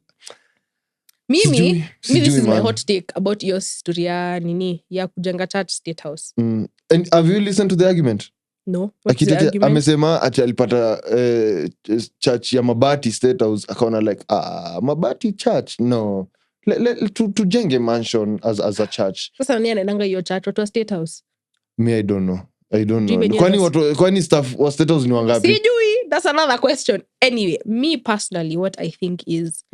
Mimi this is my hot take about your story ya kujenga church State House. And have you listened to the argument? No. What's the argument? Amesema alipata church ya mabati State House, akaona like mabati church no, tujenge mansion as a church. Sasa nani anaendanga hiyo church watu wa State House? Me I don't know. Kwani staff wa State House ni wangapi? Sijui. That's another question. Anyway, me personally, what I think is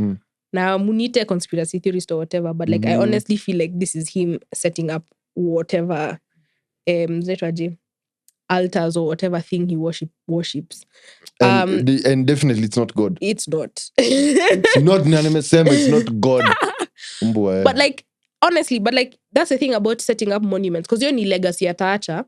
now munite conspiracy theorist or whatever, but like I honestly feel like this is him setting up whatever altars or whatever thing he worships. And definitely it's not God. It's not. It's not it's not God. But like honestly, that's the thing about setting up monuments, because you're ni legacy ataacha.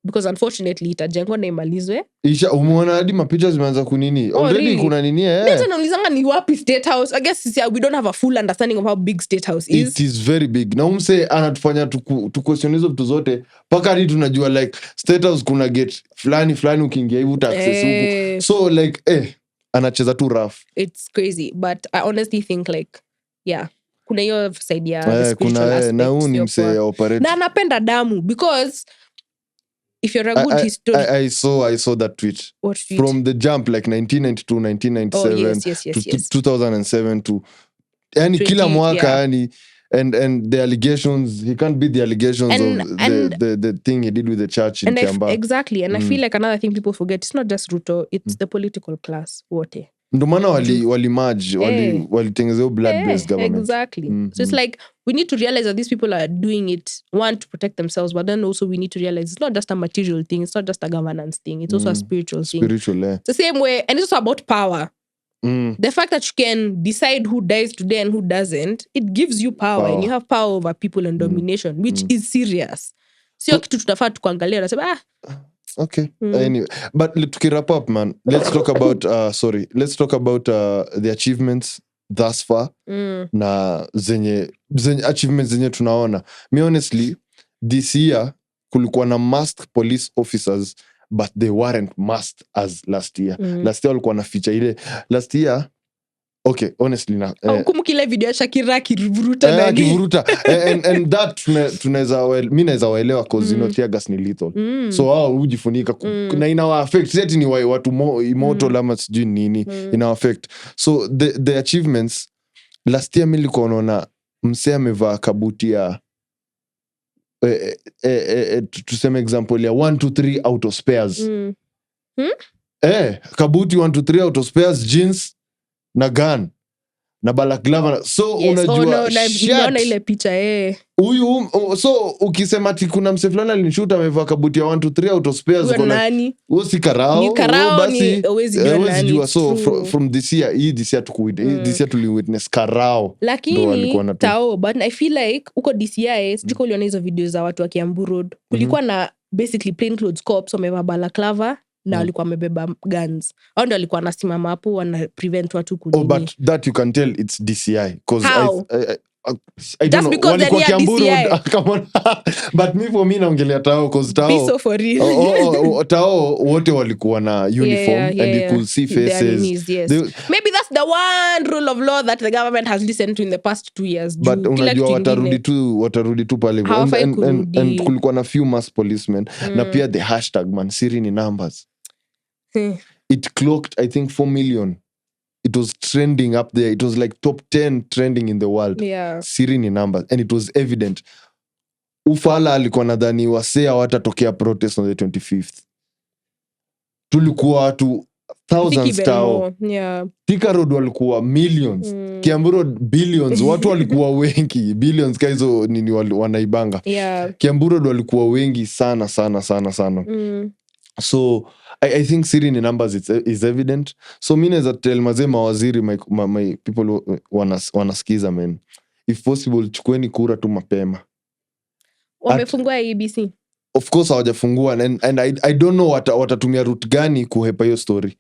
Because unfortunately itajengwa na imalizwe. Umeona hadi mapicha zimeanza kunini. Already really? Kuna nini Ndio naulizanga ni wapi State House. I guess we don't have a full understanding of how big State House is. It is very big. Na umse anatufanya tu question hizo vitu zote. Paka hadi tunajua like State House kuna gate fulani ukiingia hivi uta access huko. So like anacheza tu rough. It's crazy, but I honestly think like kuna hiyo side ya spiritual aspect. Na huu ni mse operate. Na anapenda damu because if you're a good historian. I saw that tweet. What tweet? From the jump like 1992, 1997 yes. 2007 to yani kila mwaka yani and the allegations, he can't beat the allegations of the thing he did with the church in Kiambaa. Exactly. And I feel like another thing people forget, it's not just Ruto, it's the political class wote. Ndo maana walimerge, walitengeneza blood-based government. Exactly. So it's like, we need to realize that these people are doing it, one, to protect themselves, but then also we need to realize it's not just a material thing, it's not just a governance thing, it's also a spiritual thing. It's the same way, and it's also about power. The fact that you can decide who dies today and who doesn't, it gives you power. And you have power over people and domination, which is serious. Sio kitu tutafaa tukuangalia na sema okay. Anyway, but to wrap up, man, let's talk about the achievements thus far. Na zenye achievements zenye tunaona. Me honestly, this year kulikuwa na masked police officers, but they weren't masked as last year. Last year walikuwa na feature ile. Last year, okay, honestly na kumukile video ya Shakira kivuruta ndani. Kivuruta. And that mimi naweza waelewa cause tear gas ni lethal. So hao hujifunika na ina affect set ni watu immortal ama sijui nini ina affect. So the achievements last year mimi nilikuwa naona msee amevaa kabuti ya tuseme example ya 1 to 3 auto spares. Kabuti 1 to 3 auto spares, jeans na gun. na balaclava. So Yes, unajua naona ile picha huyu so ukisema ati kuna mse fulani alinishoot amevaa kabuti ya 1 to 3 out of spares Huyo for nani? huyo si karao. Ni karao, Basi huwezi jua nani, jua. it's So true. from this year this year tuliwitness karao. Lakini tao, but I feel like uko DCI sijui uliona hizo video za watu wa Kiambu Road. Kulikuwa na basically plain clothes cops wamevaa balaclava na walikuwa wamebeba guns. Hao ndio walikuwa wanasimama hapo wana prevent watu kunini. But that you can tell it's DCI because I don't Just know. because they're near DCI. Come on. But for me naongelea tao because tao. Be so for real. Tao wote walikuwa na uniform and you could see faces. Yes. Maybe that's the one rule of law that the government has listened to in the past 2 years. But unajua watarudi tu pale. And kulikuwa na few mass policemen na pia the hashtag man siri ni numbers. It clocked I think 4 million. It was trending up there. It was like top 10 trending in the world. Siri ni numbers. And it was evident. Ufala alikuwa nadhani Wacera watatokea protest on the 25th. Tulikuwa watu thousands tao. Thika Road walikuwa millions. Kiambu Road billions. Watu walikuwa wengi. Billions kaizo nini wanaibanga. Kiambu Road walikuwa wengi sana. So I think siri ni numbers is evident. So mimi naweza tell mazee mawaziri my people wanasikiza man. If possible chukueni kura tu mapema. Wamefungua ABC. Of course hawajafungua and I don't know watatumia route gani kuhepa hiyo story.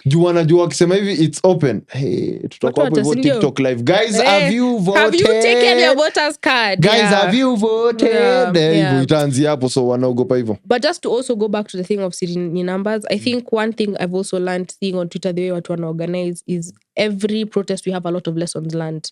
Juu wanajua wakisema hivi it's open. Hey, tutakuwa hapo TikTok live. Guys, have you voted? Have you taken your voters card? Guys, have you voted? Hivyo itaanzia hapo so wanaogopa hivyo. But just to also go back to the thing of siri ni numbers, I think one thing I've also learned seeing on Twitter the way watu wanaorganize is every protest we have a lot of lessons learned.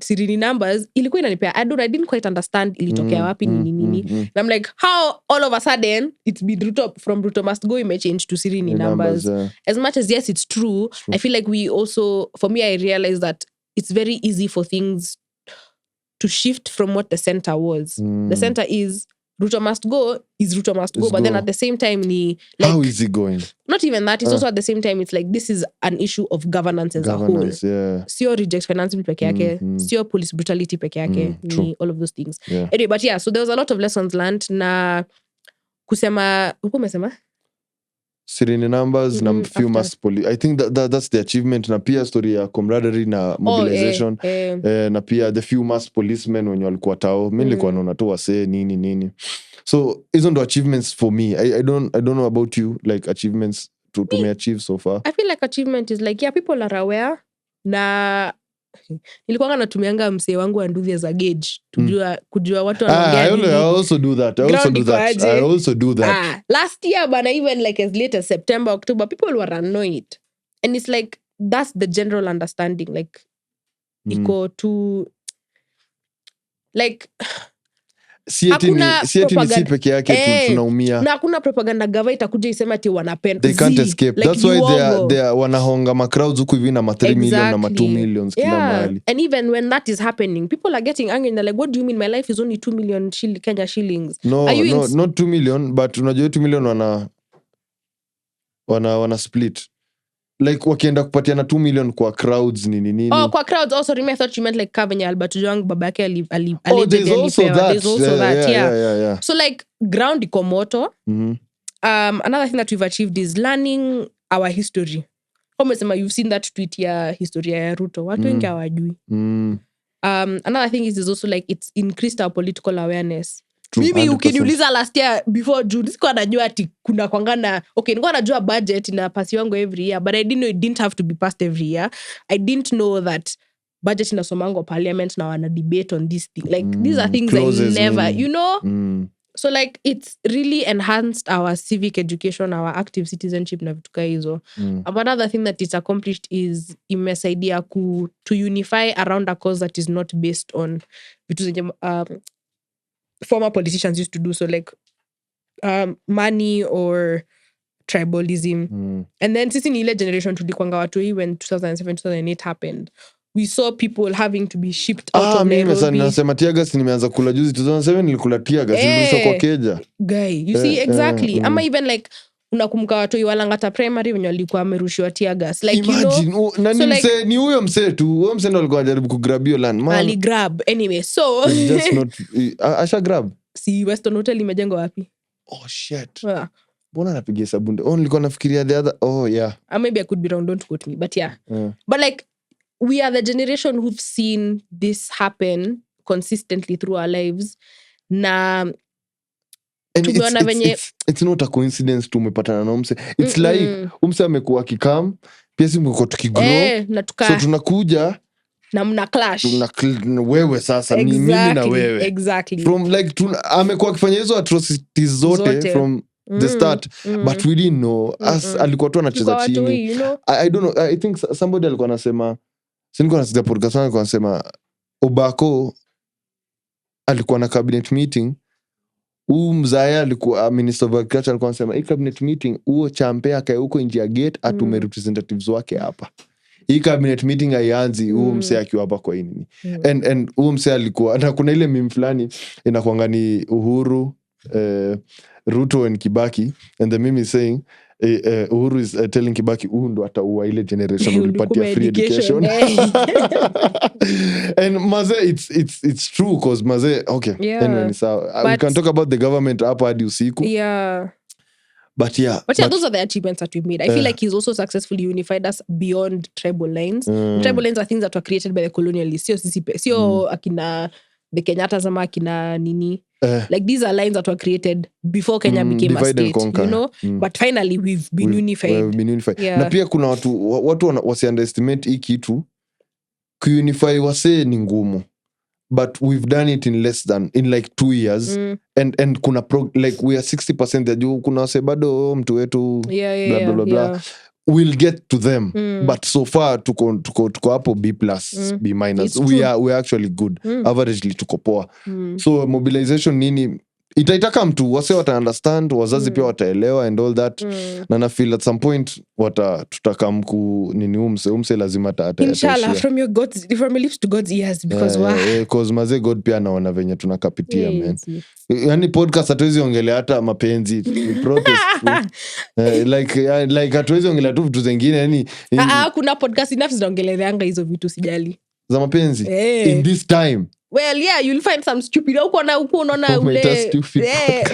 Siri ni numbers ilikuwa inanipea I didn't quite understand ilitokea wapi nini. And I'm like how all of a sudden it's been from Ruto must go imechange to siri ni numbers. As much as yes it's true, I feel like we also, for me I realized that it's very easy for things to shift from what the center was. The center is Ruto must go, but then at the same time like, how is it going? Not even that, it's also at the same time it's like this is an issue of governance as a whole. Sio reject finance bill peke yake, sio police brutality peke yake, all of those things. Anyway, but so there was a lot of lessons learned na kusema siri ni numbers na few mass police. I think that's the achievement na pia story ya camaraderie na mobilization na pia the few mass policemen wenye walikuwa tao. Mimi nilikuwa naona tu wase nini. So hizo ndo achievements for me. I don't know about you, like achievements to me achieve so far. I feel like achievement is like people are aware na nilikuwa natumianga msee wangu wa nduthi as a gauge kujua watu wanaongea nini. I also do that. Last year bana, even like as late as September, October, people were annoyed. And it's like that's the general understanding, like iko to like si ni peke yake tunaumia. Na hakuna propaganda gava itakuja isema ati wanapenda. They can't escape. Like, that's why they are wanahonga macrowds huku hivi na 3 million na 2 million kila mahali. And even when that is happening, people are getting angry and they're like, what do you mean my life is only 2 million Kenya shillings? No, not 2 million, but unajua 2 million wana split. Like wakienda kupatiana 2 million kwa crowds nini. Oh, kwa crowds also, I thought you meant like Kavenya Albert Joang babake ali there's also that. Yeah. So like ground iko moto. Another thing that we've achieved is learning our history. Umesema you've seen that tweet ya historia ya Ruto. Watu wengi hawajui. Another thing is also like it's increased our political awareness. Mimi ukiniuliza last year before June sikuwa najua ati kuna kwangana nilikuwa najua budget na pasi wangu every year, but I didn't know it didn't have to be passed every year. I didn't know that budget inasomango parliament na wana debate on this thing. Like these are things I never so like it's really enhanced our civic education, our active citizenship na vitu kama hizo. Another thing that it's accomplished is imesaidia to unify around a cause that is not based on vitu zenye former politicians used to do, so like money or tribalism. And then sisi ni ile generation tulikwanga watu hii when 2007-2008 happened. We saw people having to be shipped out of Nairobi. Mimi nasema tiagas nimeanza kula juzi 2007 nilikula tiagas nilisha kwa keja. Guy, you see exactly. Ama even like unakumbuka watu Walangata primary wenye walikuwa wamerushiwa tear gas like imagine, nani so mse ni huyo mse tu, huyo mse ndo alikuwa anajaribu kugrab hiyo land man, ali grab anyway so it's just not asha grab. si Western Hotel imejengwa wapi? Oh shit, Yeah. mbona napigia hesabu nilikuwa nafikiria the other yeah, Maybe I could be wrong, don't quote me, but yeah. But like we are the generation who've seen this happen consistently through our lives na and tumeona venye it's not a coincidence tumepatana na umse, it's like umse amekuwa kikam pia si mko tukigrow na so tunakuja na mna clash wewe sasa ni mimi na wewe exactly from like amekuwa akifanya hizo atrocities zote from the start but we didn't know as alikuwa tu anacheza chini, you know? I don't know, I think somebody alikuwa anasema sinikuwa nasikia podcast alikuwa anasema Obako alikuwa na cabinet meeting, mzaya alikuwa minister of agriculture, alikuwa anasema hii cabinet meeting huo champe akae huko nje ya gate atume representatives wake hapa. Hii cabinet meeting haianzi huo mse akiwa hapa kwa nini. And huo mse alikuwa na kuna ile meme fulani inakuanga ni Uhuru, Ruto and Kibaki, and the meme is saying Uhuru is telling Kibaki ndo ataua ile generation ulipatia free education. And maze it's true cause maze okay, yeah. Anyway we can talk about the government hapa hadi usiku. Yeah. But yeah, those are the achievements that we've made. I feel like he's also successfully unified us beyond tribal lines. Tribal lines are things that were created by the colonialists. Sio akina the Kenyatta ama akina nini. Like these are lines that were created before Kenya became a state, you know. But finally we've been unified. Yeah. Na pia kuna watu wasi underestimate hii kitu. Kuunify wase ni ngumu. But we've done it in less than in like 2 years. And kuna like we are 60% ya juu, kuna wase bado mtu wetu blah blah blah. We'll get to them. But so far tuko hapo B+, B-. We're actually good. Averagely tuko poa. So mobilization nini itaitaka mtu wase wata understand, wazazi pia wataelewa and all that. Na na feel at some point tutaka mku nini umse lazima inshallah from your lips to God's ears because because maze God pia anaona venye tunakapitia man. Yani podcast hatuwezi ongelea hata mapenzi protest like hatuwezi ongelea tu vitu zingine yani kuna podcast enough zinaongeleanga hizo vitu sijali za mapenzi in this time. Well, yeah, you'll find some stupid. Uko unaona ule.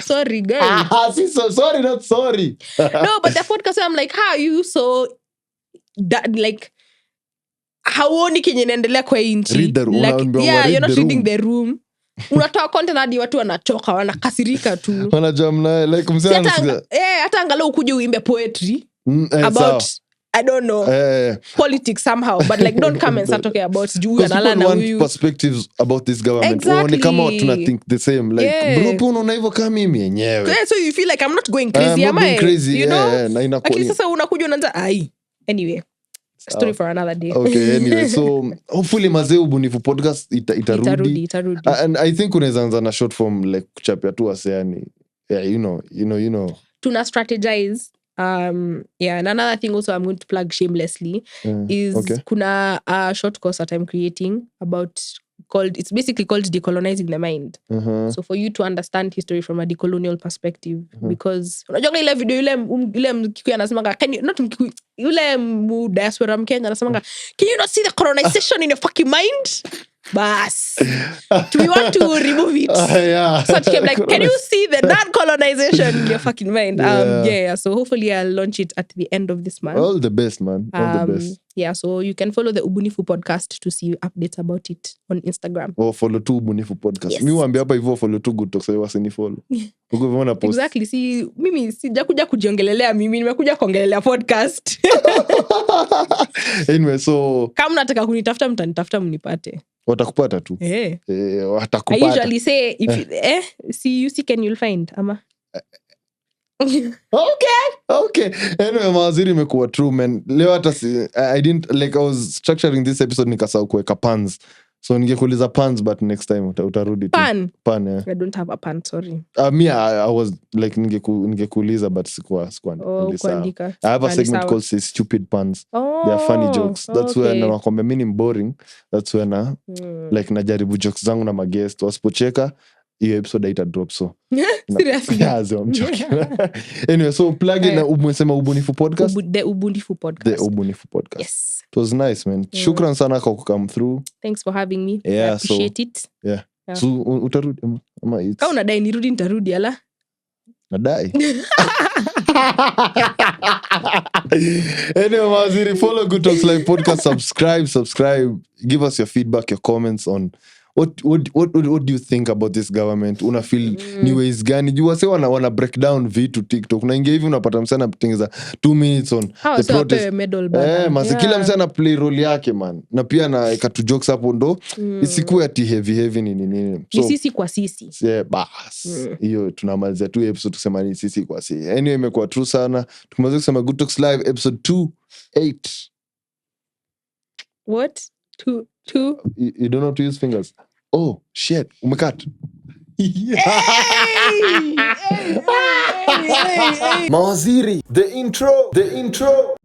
Sorry, guys. Sorry, not sorry. No, but the podcast I'm like, how are you so that like hauoni kenye inaendelea kwa inchi? Like, yeah, you're not reading the room. Unatoa content hadi watu wanachoka, wanakasirika tu. Wanajamna like msema hata angalau ukuje uimbe poetry about I don't know politics somehow, but like don't come and start talking about juu analala na huyu perspectives about this government. Exactly. Kama watu na think the same like bro pia unaona hivyo kama mimi yenyewe. Yeah, so you feel like I'm not going crazy, am I? Crazy, you know? Lakini sasa unakuja unaanza anyway story for another day. Okay, anyway, so hopefully mazee Ubunifu podcast itarudi. And I think unaweza anza na short form like kuchapia tu waseani. Yeah, you know. Tuna strategize. And another thing also I'm going to plug shamelessly is kuna a short course that I'm creating it's basically called Decolonizing the Mind. So for you to understand history from a decolonial perspective, because unajua ile video ile mkikuyu anasemanga yule diaspora Mkenya anasemanga, can you not see the colonization in your fucking mind? Bas. Do we want to remove it? So I'm like, can you see the non-colonization in your fucking mind? So hopefully I'll launch it at the end of this month. All the best, man. All the best. Yeah, so you can follow the Ubunifu podcast to see updates about it on Instagram. Follow tu Ubunifu podcast. Yes. Mi uambia hapa hivyo follow tu good talks, wasi ni follow. Uko vona post. Exactly. Si mimi sijakuja kujiongelelea mimi, nimekuja kuongelelea podcast. Anyway, so kama nataka kunitafuta mtanitafuta mnipate. Watakupata tu. Watakupata. I usually say if see you seek and you'll find ama. Okay. Anyway, mawaziri imekuwa true man. Leo hata I didn't like I was structuring this episode nikasahau kuweka puns. So ningekuuliza puns but next time utarudi tu. Pan, yeah. I don't have a pun, sorry. I was like ningekuuliza but sikuwa kuandika. I have a segment called Say Stupid Puns. They are funny jokes. That's where nakwambia mimi ni boring. That's where like najaribu jokes zangu na maguest wasipocheka hiyo episode haita drop so. Seriously? Yeah, so I'm joking. Anyway, so plug in umesema Ubunifu podcast. The Ubunifu podcast. The Ubunifu podcast. Yes. It was nice, man. Shukran sana kwa come through. Thanks for having me. Yeah, I appreciate it. Yeah. So utarudi ama it's Kama unadai nirudi nitarudi ala. nadai. Anyway, Mawaziri, follow Good Talks Live podcast, subscribe, give us your feedback, your comments on what do you think about this government? Una feel ni ways gani? You wase wana break down vitu TikTok. Unaingia hivi unapata msana tengeza 2 minutes on the protest. Masi kila msana play role yake man. Na pia na katu jokes hapo ndo isikuwe ati heavy nini. So sisi kwa sisi. Yeah, bas. Hiyo tunamalizia tu episode kusema ni sisi kwa sisi. Anyway, imekuwa true sana. Tumeweza kusema Good Talks Live episode 28. What? Two. You don't know how to use fingers. Oh shit, umekat. Hey. Mawaziri, the intro.